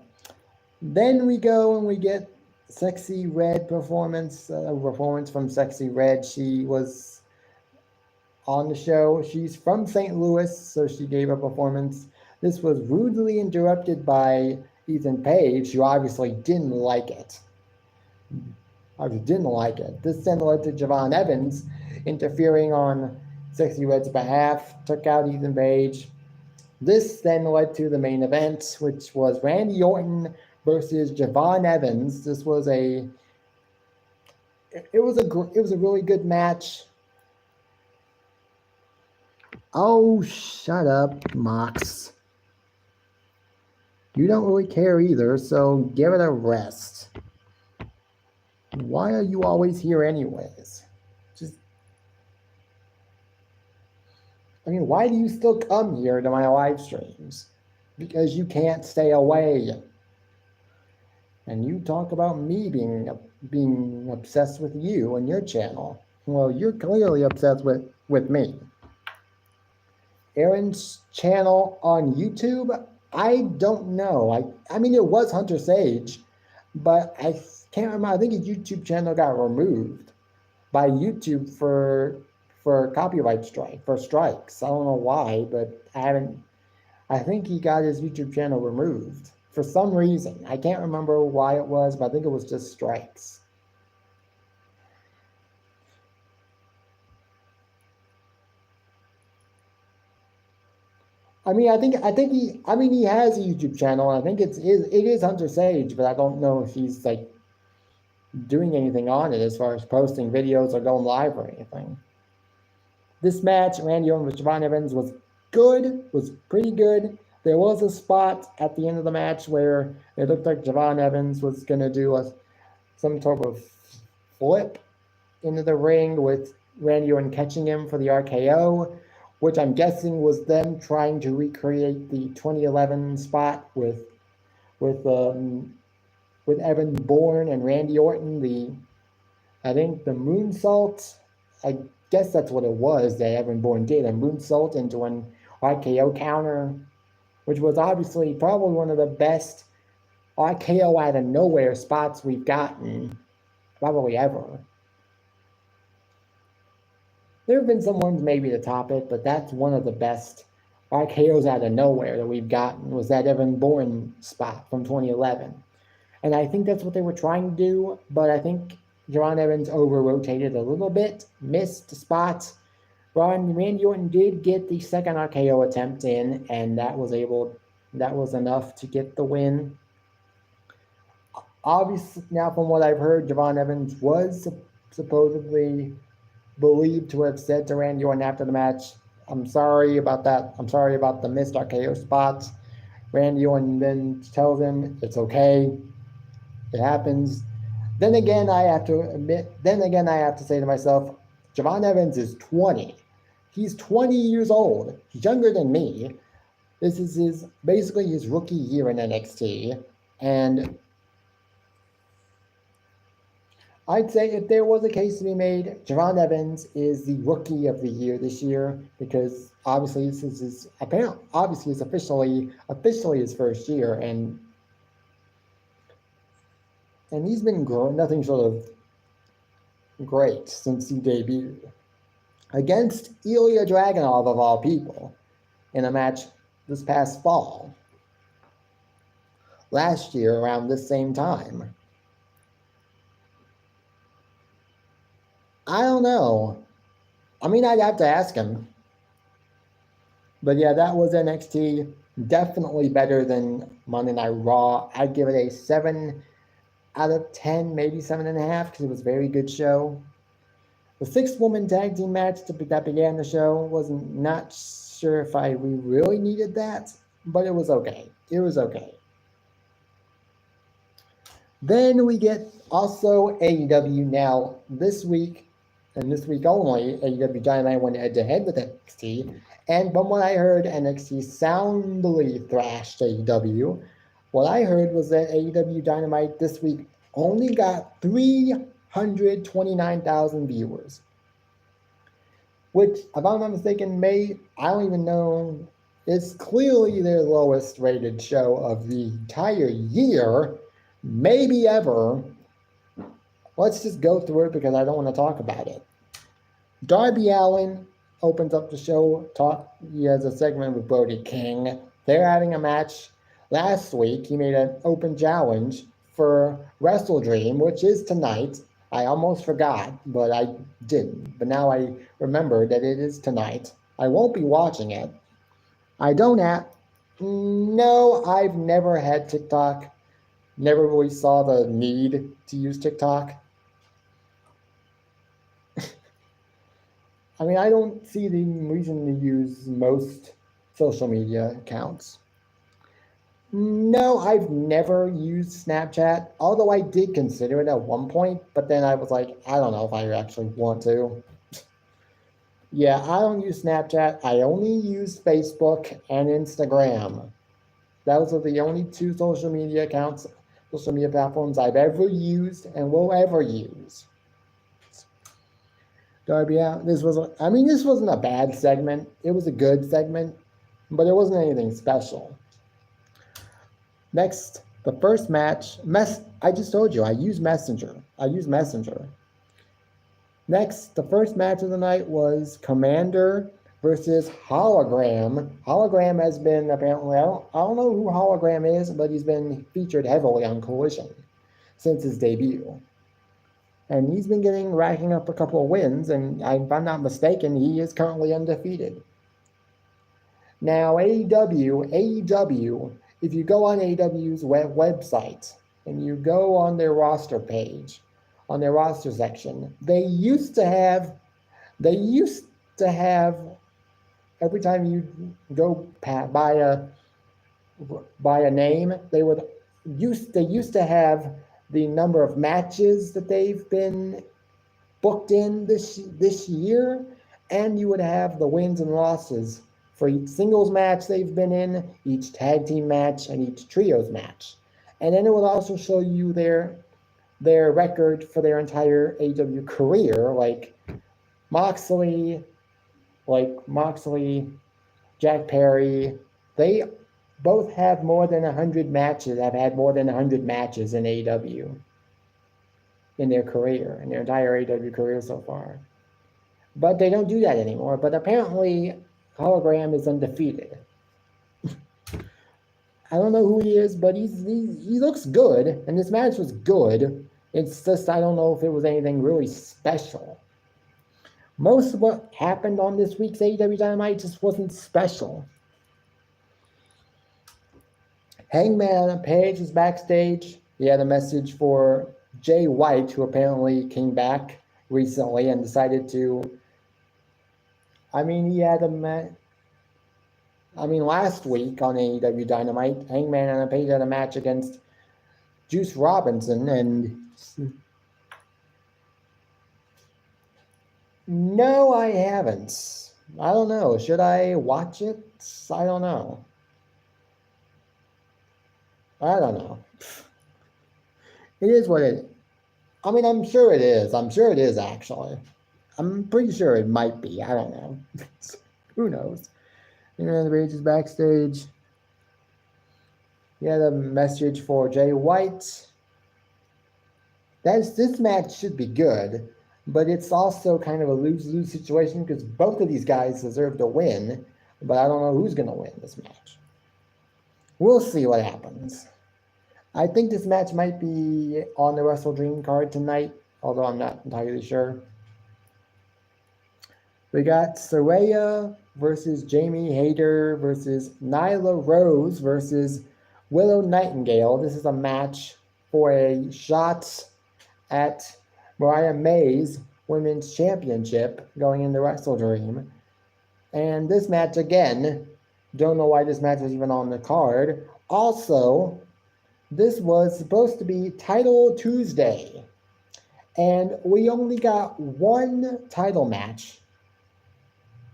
then we go and we get Sexy Red performance from Sexy Red. She was on the show. She's from St. Louis, so she gave a performance. This was rudely interrupted by Ethan Page, who obviously didn't like it. This then led to Javon Evans interfering on Sexy Red's behalf, took out Ethan Page. This then led to the main event, which was Randy Orton versus Javon Evans. This was a really good match. Oh, shut up, Mox. You don't really care either, so give it a rest. Why are you always here anyways? Why do you still come here to my live streams? Because you can't stay away. And you talk about me being obsessed with you and your channel. Well, you're clearly obsessed with me. Aaron's channel on YouTube, I don't know. It was Hunter Sage, but I can't remember. I think his YouTube channel got removed by YouTube for copyright strikes. I don't know why, but I think he got his YouTube channel removed for some reason. I can't remember why it was, but I think it was just strikes. I think he has a YouTube channel. I think it is Hunter Sage, but I don't know if he's doing anything on it as far as posting videos or going live or anything. This match, Randy Orton with Javon Evans, was pretty good. There was a spot at the end of the match where it looked like Javon Evans was going to do some sort of flip into the ring with Randy Orton catching him for the RKO, which I'm guessing was them trying to recreate the 2011 spot with Evan Bourne and Randy Orton. I think the moonsault. I guess that's what it was that Evan Bourne did, a moonsault into an RKO counter, which was obviously probably one of the best RKO out of nowhere spots we've gotten probably ever. There have been some ones maybe to top it, but that's one of the best RKOs out of nowhere that we've gotten, was that Evan Bourne spot from 2011. And I think that's what they were trying to do, but I think Javon Evans over-rotated a little bit, missed the spot. Randy Orton did get the second RKO attempt in, and that was enough to get the win. Obviously, now from what I've heard, Javon Evans was supposedly believed to have said to Randy Orton after the match, "I'm sorry about that. I'm sorry about the missed RKO spots." Randy Orton then tells him it's okay. It happens. Then again, I have to say to myself, Javon Evans is 20. He's 20 years old. He's younger than me. This is basically his rookie year in NXT. And I'd say if there was a case to be made, Javon Evans is the rookie of the year this year because obviously this is it's officially his first year, and he's been nothing short of great since he debuted against Ilya Dragunov of all people in a match this past fall. Last year around this same time. I don't know. I mean, I'd have to ask him. But yeah, that was NXT. Definitely better than Monday Night Raw. I'd give it a 7 out of 10, maybe 7.5, because it was a very good show. The 6-woman tag team match that began the show wasn't not sure if we really needed that, but it was okay. It was okay. Then we get also AEW. Now this week, and this week only, AEW Dynamite went head-to-head with NXT. And from what I heard, NXT soundly thrashed AEW. What I heard was that AEW Dynamite this week only got 329,000 viewers. Which, if I'm not mistaken, I don't even know, is clearly their lowest rated show of the entire year, maybe ever. Let's just go through it because I don't want to talk about it. Darby Allin opens up the show. He has a segment with Brody King. They're having a match. Last week, he made an open challenge for Wrestle Dream, which is tonight. I almost forgot, but I didn't. But now I remember that it is tonight. I won't be watching it. No, I've never had TikTok. Never really saw the need to use TikTok. I mean, I don't see the reason to use most social media accounts. No, I've never used Snapchat, although I did consider it at one point, but then I was like, I don't know if I actually want to. Yeah, I don't use Snapchat. I only use Facebook and Instagram. Those are the only 2 social media platforms I've ever used and will ever use. Darby, this wasn't a bad segment. It was a good segment, but it wasn't anything special. Next, the first match, I just told you, I use Messenger. Next, the first match of the night was Commander versus Hologram. Hologram has been apparently, I don't know who Hologram is, but he's been featured heavily on Collision since his debut. And he's been racking up a couple of wins, and if I'm not mistaken, he is currently undefeated. Now, AEW, if you go on AEW's website and you go on their roster page, on their roster section, they used to have every time you go by a name, they used to have the number of matches that they've been booked in this year, and you would have the wins and losses for each singles match they've been in, each tag team match, and each trios match. And then it would also show you their record for their entire AEW career, like Moxley, Jack Perry. They both have more than 100 matches, have had more than 100 matches in AEW in their career, in their entire AEW career so far. But they don't do that anymore. But apparently, Hologram is undefeated. I don't know who he is, but he looks good, and this match was good. It's just, I don't know if it was anything really special. Most of what happened on this week's AEW Dynamite just wasn't special. Hangman Page is backstage. He had a message for Jay White, who apparently came back recently and decided to. Last week on AEW Dynamite, Hangman and Page had a match against Juice Robinson, and no, I haven't. I don't know. Should I watch it? I don't know. I don't know. It is what it. I mean, I'm sure it is. I'm sure it is actually. I'm pretty sure it might be. I don't know. Who knows? You know, the Rage is backstage. He had a message for Jay White. This match should be good, but it's also kind of a lose-lose situation because both of these guys deserve to win, but I don't know who's going to win this match. We'll see what happens. I think this match might be on the Wrestle Dream card tonight, although I'm not entirely sure. We got Saraya versus Jamie Hayter versus Nyla Rose versus Willow Nightingale. This is a match for a shot at Mariah May's Women's Championship going into Wrestle Dream. And this match, again, don't know why this match was even on the card. Also, this was supposed to be Title Tuesday. And we only got one title match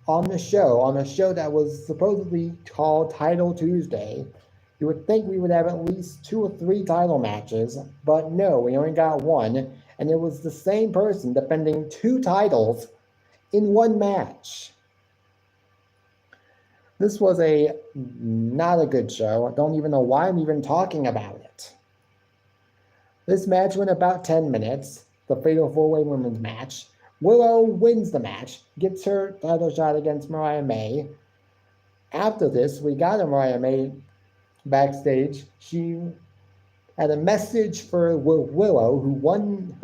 on the show that was supposedly called Title Tuesday. You would think we would have at least 2 or 3 title matches, but no, we only got one, and it was the same person defending 2 titles in one match. This was not a good show. I don't even know why I'm even talking about it. This match went about 10 minutes, the Fatal 4-Way Women's match. Willow wins the match, gets her title shot against Mariah May. After this, we got a Mariah May backstage. She had a message for Willow, who won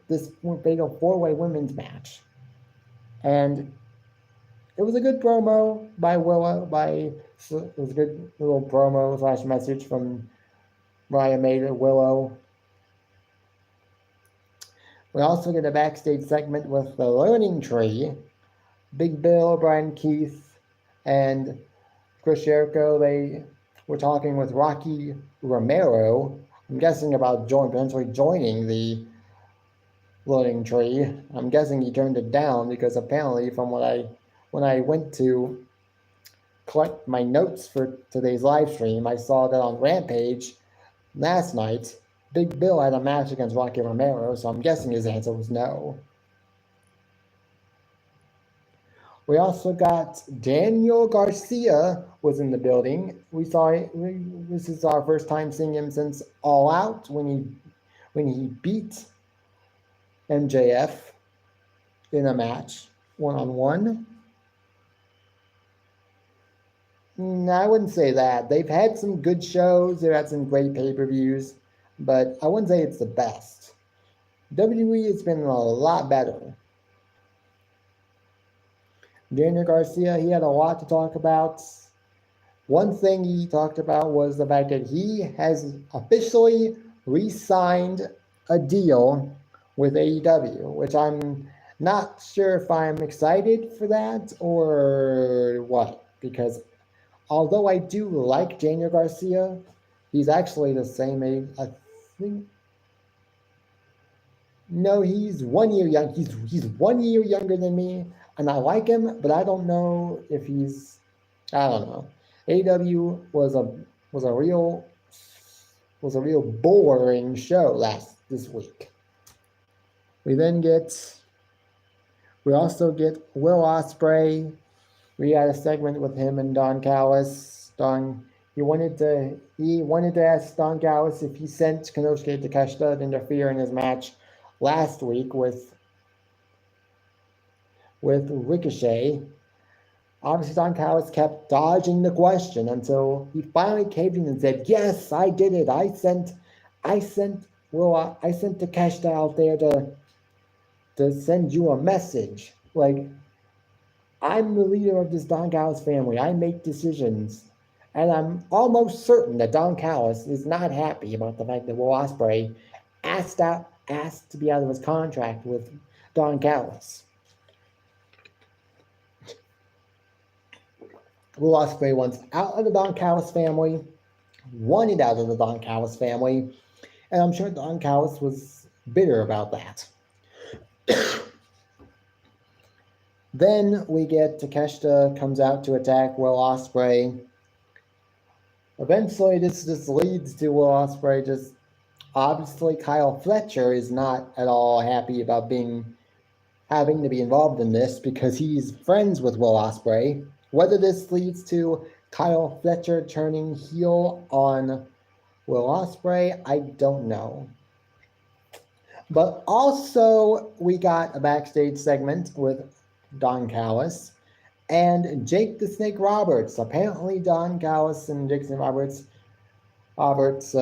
this Fatal 4-Way Women's match. And it was a good promo by Willow. It was a good little promo / message from Mariah May to Willow. We also get a backstage segment with the Learning Tree. Big Bill, Brian Keith, and Chris Jericho. They were talking with Rocky Romero. I'm guessing about potentially joining the Learning Tree. I'm guessing he turned it down because apparently, from when I went to collect my notes for today's live stream, I saw that on Rampage last night, Big Bill had a match against Rocky Romero, so I'm guessing his answer was no. We also got Daniel Garcia was in the building. This is our first time seeing him since All Out when he beat MJF in a match, one-on-one. I wouldn't say that. They've had some good shows. They've had some great pay-per-views, but I wouldn't say it's the best. WWE has been a lot better. Daniel Garcia, he had a lot to talk about. One thing he talked about was the fact that he has officially re-signed a deal with AEW, which I'm not sure if I'm excited for that or what, because although I do like Daniel Garcia, he's actually the same age. I think. No, he's 1 year young. He's 1 year younger than me, and I like him, but I don't know if he's. I don't know. AEW was a real boring show this week. We also get Will Ospreay. We had a segment with him and Don Callis. He wanted to ask Don Callis if he sent Konosuke Takeshita to interfere in his match last week with Ricochet. Obviously, Don Callis kept dodging the question until he finally caved in and said, "Yes, I did it. I sent Takeshita out there to send you a message. Like, I'm the leader of this Don Callis family. I make decisions." And I'm almost certain that Don Callis is not happy about the fact that Will Ospreay asked to be out of his contract with Don Callis. Will Ospreay wants out of the Don Callis family, wanted out of the Don Callis family, And I'm sure Don Callis was bitter about that. Then we get Takeshita comes out to attack Will Ospreay. Eventually, this just leads to Will Ospreay just obviously Kyle Fletcher is not at all happy about having to be involved in this because he's friends with Will Ospreay. Whether this leads to Kyle Fletcher turning heel on Will Ospreay, I don't know. But also, we got a backstage segment with Don Callis and Jake the Snake Roberts. Apparently, Don Callis and Jake the Snake Roberts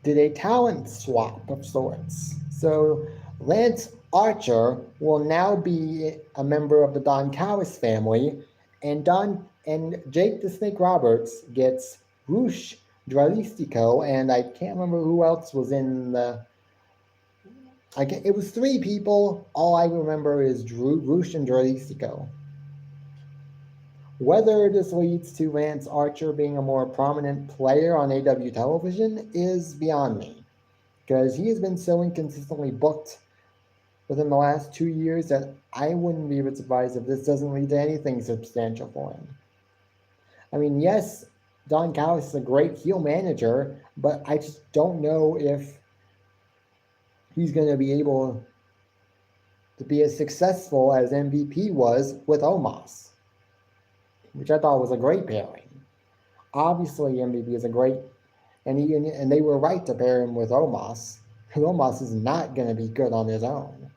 did a talent swap of sorts. So Lance Archer will now be a member of the Don Callis family, and Jake the Snake Roberts gets Rush Dralistico, and I can't remember who else was in the. It was 3 people. All I remember is Rush and Dralistico. Whether this leads to Lance Archer being a more prominent player on AEW television is beyond me, because he has been so inconsistently booked within the last 2 years that I wouldn't be a bit surprised if this doesn't lead to anything substantial for him. I mean, yes, Don Callis is a great heel manager, but I just don't know if he's going to be able to be as successful as MVP was with Omos, which I thought was a great pairing. Obviously, MVP is a great, and they were right to pair him with Omos, because Omos is not going to be good on his own.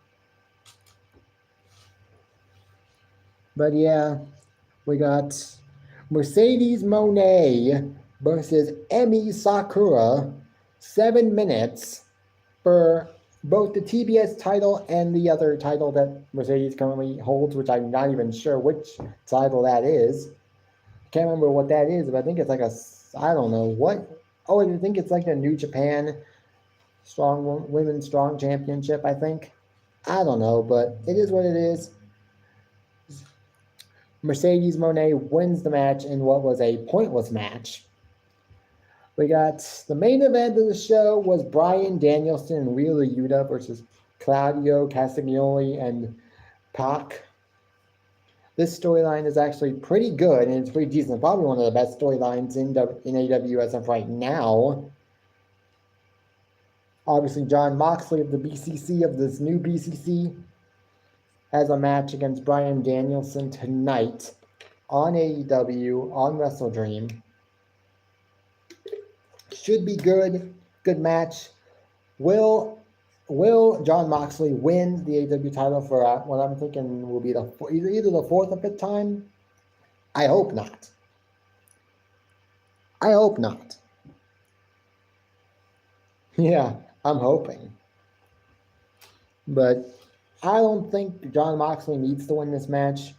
But yeah, we got Mercedes Moné versus Emi Sakura, 7 minutes for both the TBS title and the other title that Mercedes currently holds, which I'm not even sure which title that is. Can't remember what that is, but I think it's like I don't know what. Oh, I think it's like a New Japan Women's Strong Championship, I think. I don't know, but it is what it is. Mercedes Moné wins the match in what was a pointless match. We got the main event of the show was Bryan Danielson and Wheeler Yuta versus Claudio Castagnoli and Pac. This storyline is actually pretty good, and it's pretty decent. Probably one of the best storylines in AEW as of right now. Obviously, Jon Moxley of the BCC, of this new BCC, has a match against Bryan Danielson tonight on AEW, on WrestleDream. Should be good. Good match. Will Jon Moxley win the AEW title for what I'm thinking will be either the 4th or 5th time? I hope not. I hope not. Yeah, I'm hoping. But I don't think Jon Moxley needs to win this match.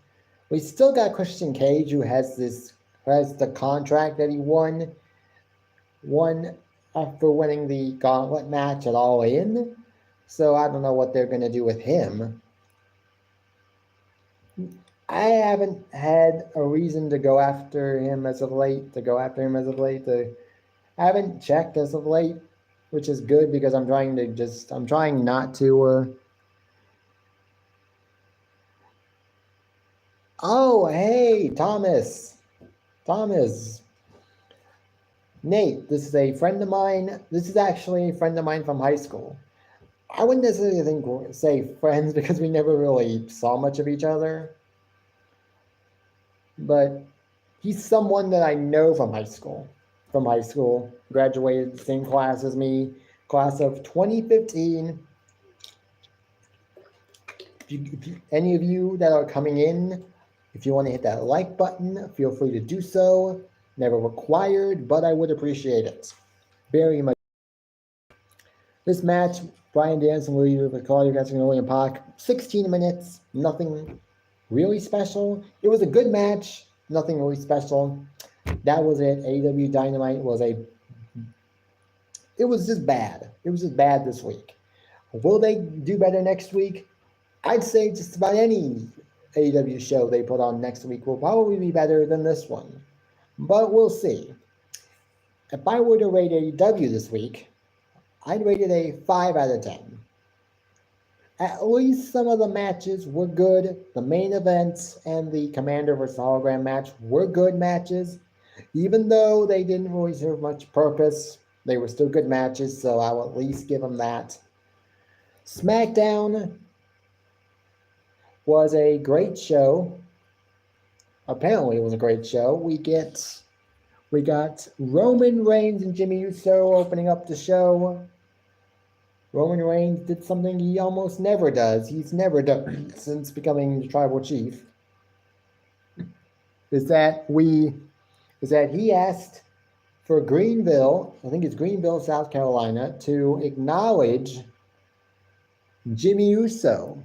We still got Christian Cage, who has the contract that he won after winning the Gauntlet match at All In. So I don't know what they're going to do with him. I haven't had a reason to go after him as of late. I haven't checked as of late, which is good because I'm trying not to. Oh, hey, Thomas. Nate, this is a friend of mine. This is actually a friend of mine from high school. I wouldn't necessarily say friends because we never really saw much of each other. But he's someone that I know from high school. Graduated the same class as me, class of 2015. Any of you that are coming in, if you want to hit that like button, feel free to do so. Never required, but I would appreciate it very much. This match, Bryan Danielson with Claudio Castagnoli and Pac, 16 minutes, nothing really special. It was a good match, nothing really special. That was it. AEW Dynamite it was just bad. It was just bad this week. Will they do better next week? I'd say just about any AEW show they put on next week will probably be better than this one. But we'll see. if I were to rate AEW this week, I'd rate it a 5 out of 10. At least some of the matches were good. The main events and the Commander vs. Hologram match were good matches. Even though they didn't really serve much purpose, they were still good matches, so I'll at least give them that. SmackDown was a great show. Apparently it was a great show. We got Roman Reigns and Jimmy Uso opening up the show. Roman Reigns did something he almost never does. He's never done since becoming the tribal chief. Is that he asked for Greenville, I think it's Greenville, South Carolina, to acknowledge Jimmy Uso.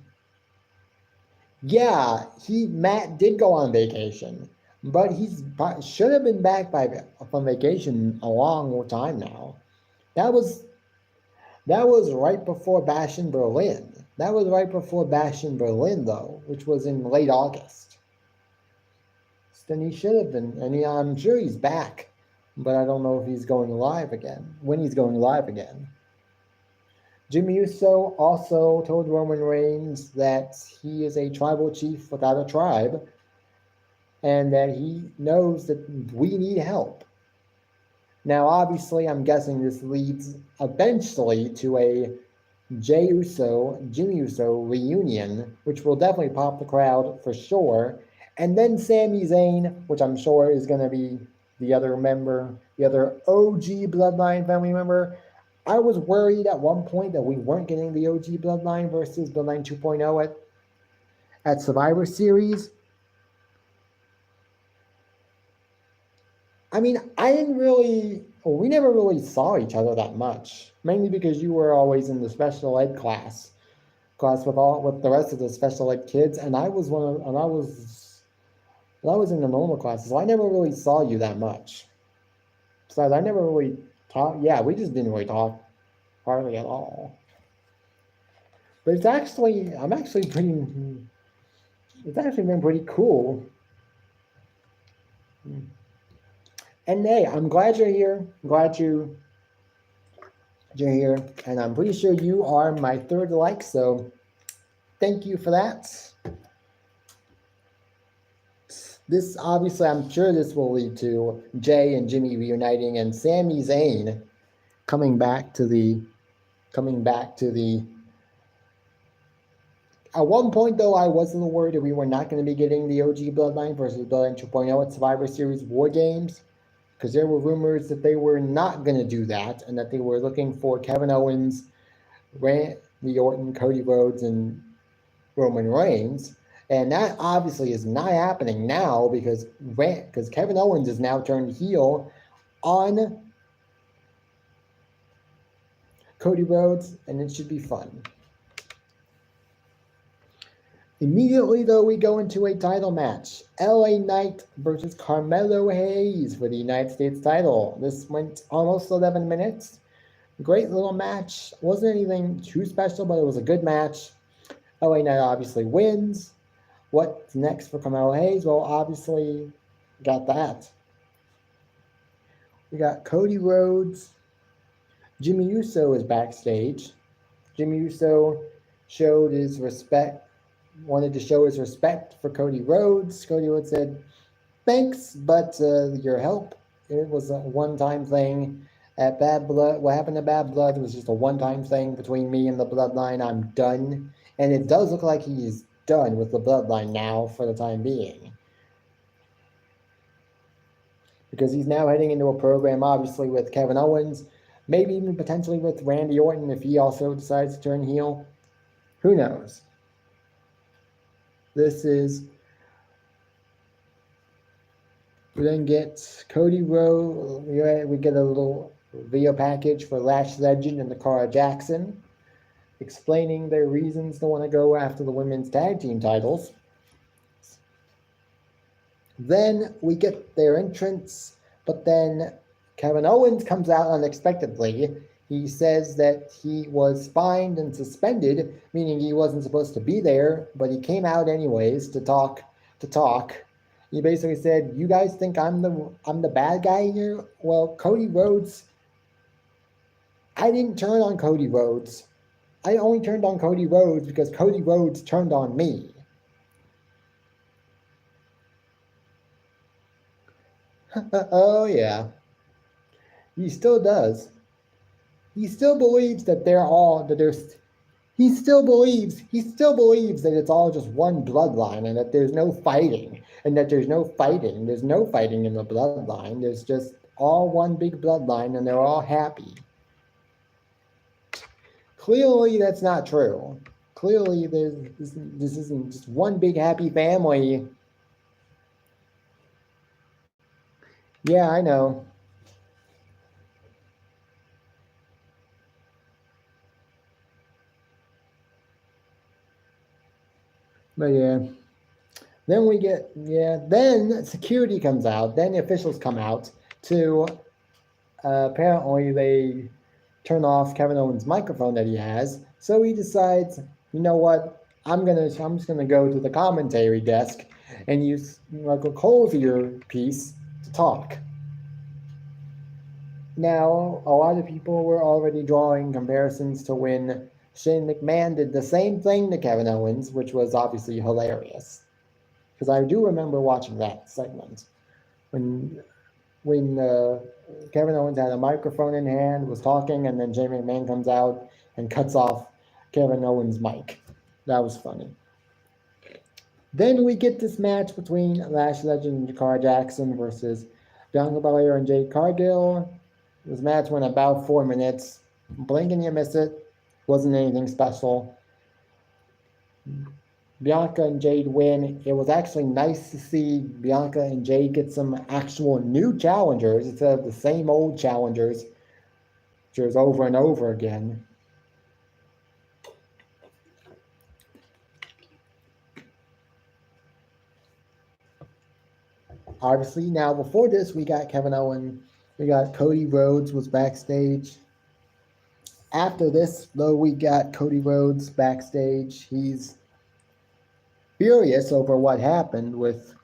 Yeah, Matt did go on vacation, but he should have been back from vacation a long time now. That was right before Bash in Berlin. That was right before Bash in Berlin, though, which was in late August. So then he should have been, and I'm sure he's back, but I don't know if he's going live again, when he's going live again. Jimmy Uso also told Roman Reigns that he is a tribal chief without a tribe, and that he knows that we need help. Now, obviously, I'm guessing this leads eventually to a Jey Uso, Jimmy Uso reunion, which will definitely pop the crowd for sure. And then Sami Zayn, which I'm sure is going to be the other OG Bloodline family member. I was worried at one point that we weren't getting the OG Bloodline versus Bloodline 2.0 at Survivor Series. I mean, we never really saw each other that much, mainly because you were always in the special ed class with the rest of the special ed kids, and I was in the normal classes, so I never really saw you that much. Besides, I never really talked. Yeah, we just didn't really talk hardly at all. But it's actually been pretty cool. And hey, I'm glad you're here. I'm glad you're here. And I'm pretty sure you are my third like, so thank you for that. This, obviously, I'm sure this will lead to Jey and Jimmy reuniting and Sami Zayn coming back to the. At one point, though, I was a little worried that we were not going to be getting the OG Bloodline versus Bloodline 2.0 at Survivor Series War Games, because there were rumors that they were not going to do that, and that they were looking for Kevin Owens, Randy Orton, Cody Rhodes, and Roman Reigns. And that obviously is not happening now because Kevin Owens is now turned heel on Cody Rhodes, and it should be fun. Immediately, though, we go into a title match. LA Knight versus Carmelo Hayes for the United States title. This went almost 11 minutes. Great little match. Wasn't anything too special, but it was a good match. LA Knight obviously wins. What's next for Carmelo Hayes? Well, obviously, got that. We got Cody Rhodes. Jimmy Uso is backstage. Jimmy Uso wanted to show his respect for Cody Rhodes. Cody Rhodes said, "Thanks, but your help, it was a one-time thing. At Bad Blood, what happened to Bad Blood was just a one-time thing between me and the Bloodline. I'm done." And it does look like he's done with the Bloodline now for the time being, because he's now heading into a program, obviously, with Kevin Owens, maybe even potentially with Randy Orton if he also decides to turn heel. Who knows? We then get Cody Rhodes. We get a little video package for Lash Legend and Nakara Jackson, explaining their reasons to want to go after the women's tag team titles. Then we get their entrance, but then Kevin Owens comes out unexpectedly. He says that he was fined and suspended, meaning he wasn't supposed to be there, but he came out anyways to talk. He basically said, "You guys think I'm the bad guy here? Well, Cody Rhodes. I didn't turn on Cody Rhodes. I only turned on Cody Rhodes because Cody Rhodes turned on me." Oh yeah, he still does. He still believes that they're all that there's. He still believes that it's all just one bloodline and that there's no fighting and that there's no fighting. There's no fighting in the bloodline. There's just all one big bloodline and they're all happy. Clearly, that's not true. Clearly, this isn't just one big happy family. Yeah, I know. But yeah. Then security comes out, then the officials come out to apparently they turn off Kevin Owens' microphone that he has. So he decides, you know what? I'm just gonna go to the commentary desk and use like a cozier piece to talk. Now, a lot of people were already drawing comparisons to when Shane McMahon did the same thing to Kevin Owens, which was obviously hilarious. Because I do remember watching that segment when when Kevin Owens had a microphone in hand, was talking, and then Shane McMahon comes out and cuts off Kevin Owens' mic. That was funny. Then we get this match between Lash Legend Jakar Jackson versus Bianca Belair and Jade Cargill. This match went about 4 minutes. Blink and you miss it. Wasn't anything special. Bianca and Jade win. It was actually nice to see Bianca and Jade get some actual new challengers instead of the same old challengers, which is over and over again. Obviously, now before this, we got Kevin Owens. We got Cody Rhodes was backstage. After this, though, we got Cody Rhodes backstage. He's furious over what happened with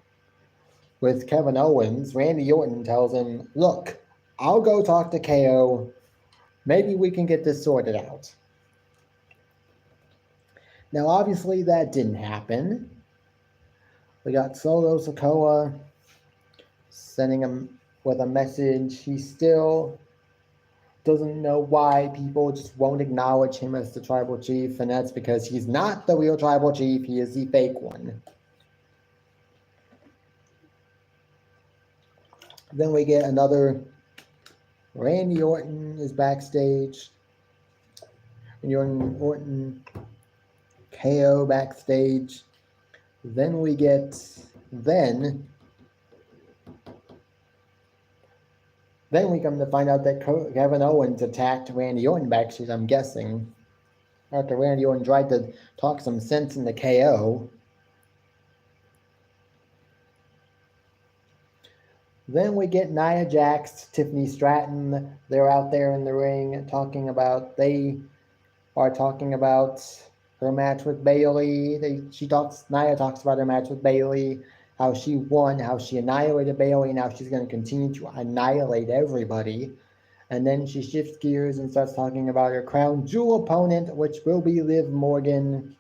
Kevin Owens. Randy Orton tells him, "Look, I'll go talk to KO. Maybe we can get this sorted out." Now, obviously, that didn't happen. We got Solo Sikoa sending him with a message. He still doesn't know why people just won't acknowledge him as the tribal chief, and that's because he's not the real tribal chief. He is the fake one. Then we get another. Randy Orton is backstage. Randy Orton, KO backstage. Then we get Then we come to find out that Kevin Owens attacked Randy Orton backstage, I'm guessing. After Randy Orton tried to talk some sense into KO. Then we get Nia Jax, Tiffany Stratton. They're out there in the ring talking about her match with Bayley. Nia talks about her match with Bayley, how she won, how she annihilated Bayley, and how she's going to continue to annihilate everybody. And then she shifts gears and starts talking about her crown jewel opponent, which will be Liv Morgan.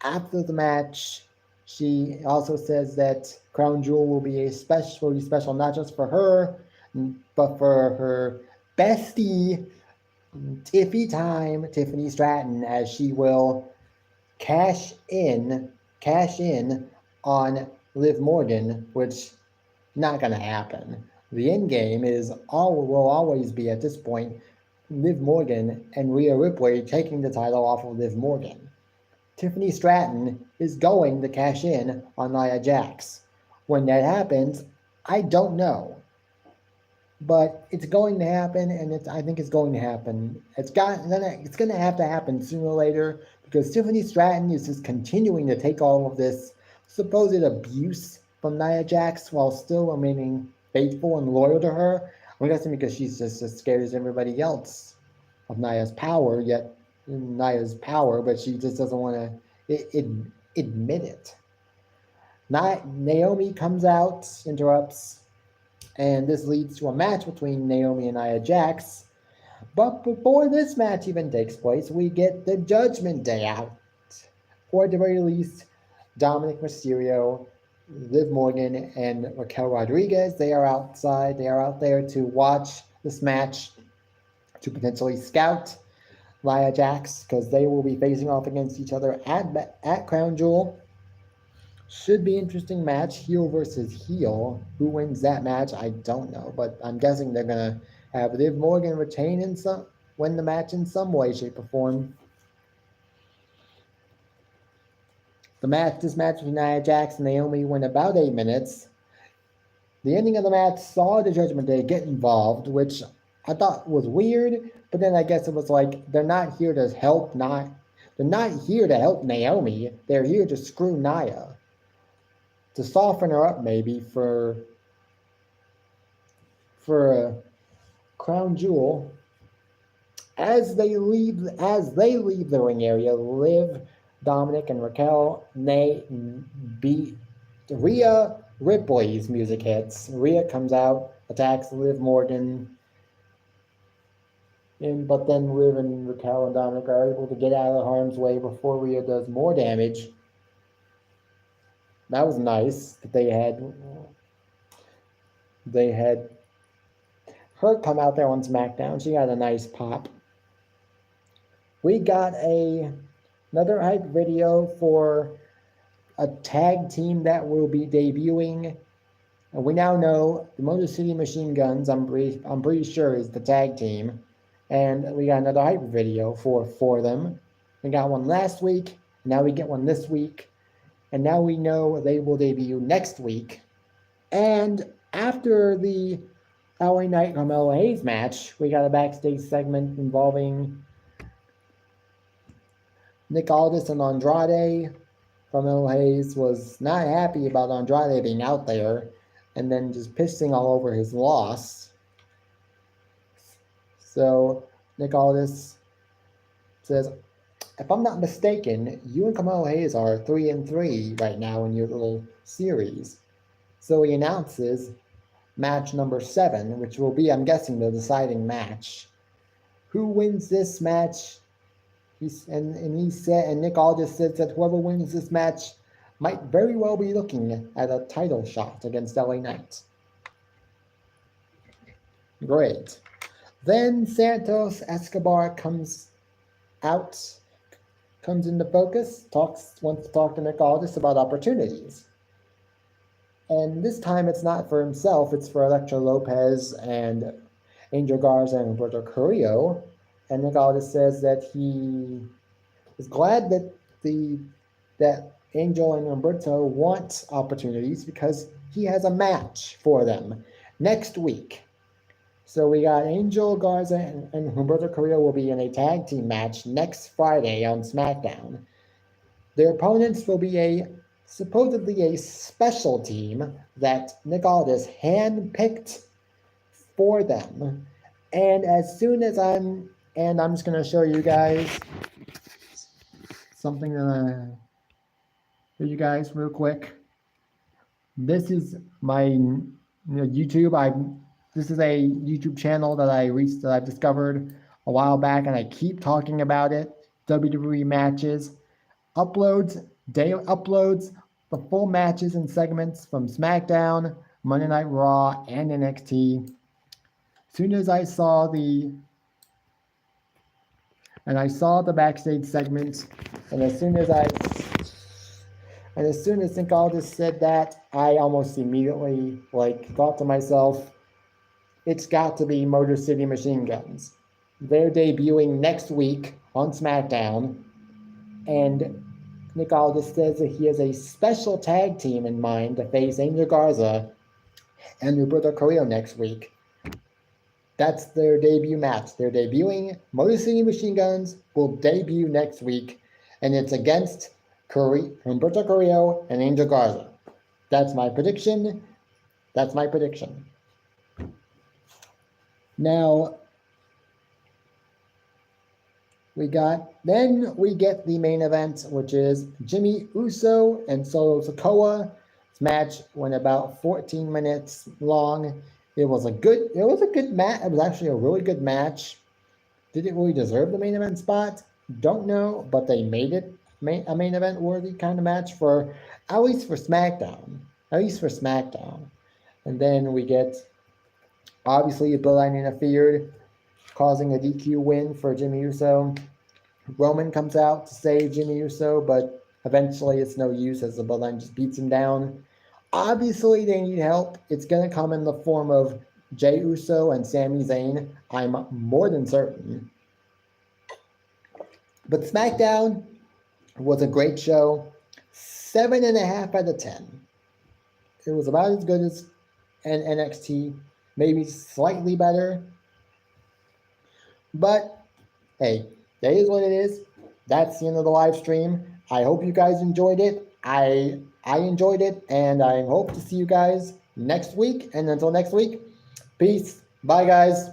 After the match, she also says that Crown Jewel will be special not just for her, but for her bestie, Tiffany Stratton, as she will cash in on Liv Morgan, which not going to happen. The end game will always be at this point Liv Morgan and Rhea Ripley taking the title off of Liv Morgan. Tiffany Stratton is going to cash in on Nia Jax. When that happens, I don't know. But it's going to happen, and I think it's going to happen. It's going to have to happen sooner or later, because Tiffany Stratton is just continuing to take all of this supposed abuse from Nia Jax while still remaining faithful and loyal to her. I'm guessing because she's just as scared as everybody else of Nia's power, but she just doesn't want to admit it. Naomi comes out, interrupts, and this leads to a match between Naomi and Nia Jax. But before this match even takes place, we get the Judgment Day out. Or at the very least, Dominic Mysterio, Liv Morgan, and Raquel Rodriguez, they are outside. They are out there to watch this match, to potentially scout Nia Jax, because they will be facing off against each other at Crown Jewel. Should be interesting match, heel versus heel. Who wins that match, I don't know, but I'm guessing they're gonna have Liv Morgan win the match in some way, shape, or form. This match between Nia Jax and Naomi went about 8 minutes. The ending of the match saw the Judgment Day get involved, which I thought was weird, but then I guess it was like they're not here to help Naomi. They're here to screw Nia, to soften her up maybe for Crown Jewel. As they leave the ring area, Liv, Dominic, and Raquel, Rhea Ripley's music hits. Rhea comes out, attacks Liv Morgan, but then Liv and Raquel and Dominic are able to get out of harm's way before Rhea does more damage. That was nice that they had her come out there on SmackDown. She got a nice pop. We got another hype video for a tag team that will be debuting. And we now know the Motor City Machine Guns, I'm pretty sure, is the tag team. And we got another hype video for them. We got one last week, now we get one this week. And now we know they will debut next week. And after the LA Knight Carmelo Hayes match, we got a backstage segment involving Nick Aldis and Andrade. Carmelo Hayes was not happy about Andrade being out there and then just pissing all over his loss. So Nick Aldis says, if I'm not mistaken, you and Carmelo Hayes are 3-3 right now in your little series. So he announces match number 7, which will be, I'm guessing, the deciding match. Who wins this match? Nick Aldis said that whoever wins this match might very well be looking at a title shot against LA Knight. Great. Then Santos Escobar comes into focus, wants to talk to Nick Aldis about opportunities. And this time it's not for himself, it's for Elektra Lopez and Angel Garza and Humberto Carrillo. And Nick Aldis says that he is glad that Angel and Humberto want opportunities because he has a match for them next week. So we got Angel Garza and Humberto Carrillo will be in a tag team match next Friday on SmackDown. Their opponents will be supposedly a special team that Nick Aldis handpicked for them. And I'm just going to show you guys something for you guys real quick. This is my YouTube. This is a YouTube channel that I've discovered a while back, and I keep talking about it. WWE matches, daily uploads, the full matches and segments from SmackDown, Monday Night Raw, and NXT. As soon as I saw the backstage segments, and as soon as Nick Aldis said that, I almost immediately thought to myself, it's got to be Motor City Machine Guns. They're debuting next week on SmackDown, and Nick Aldis says that he has a special tag team in mind to face Angel Garza and Humberto Carrillo next week. That's their debut match. They're debuting. Motor City Machine Guns will debut next week, and it's against Humberto Carrillo and Angel Garza. That's my prediction. Now, we get the main event, which is Jimmy Uso and Solo Sikoa match went about 14 minutes long. It was a good match. It was actually a really good match. Did it really deserve the main event spot? Don't know, but they made it a main event worthy kind of match for at least for SmackDown. At least for SmackDown. And then we get obviously a Bloodline interfered, causing a DQ win for Jimmy Uso. Roman comes out to save Jimmy Uso, but eventually it's no use as the Bloodline just beats him down. Obviously, they need help. It's going to come in the form of Jey Uso and Sami Zayn. I'm more than certain. But SmackDown was a great show. 7.5 out of 10. It was about as good as NXT, maybe slightly better. But hey, that is what it is. That's the end of the live stream. I hope you guys enjoyed it. I enjoyed it, and I hope to see you guys next week. And until next week, peace. Bye, guys.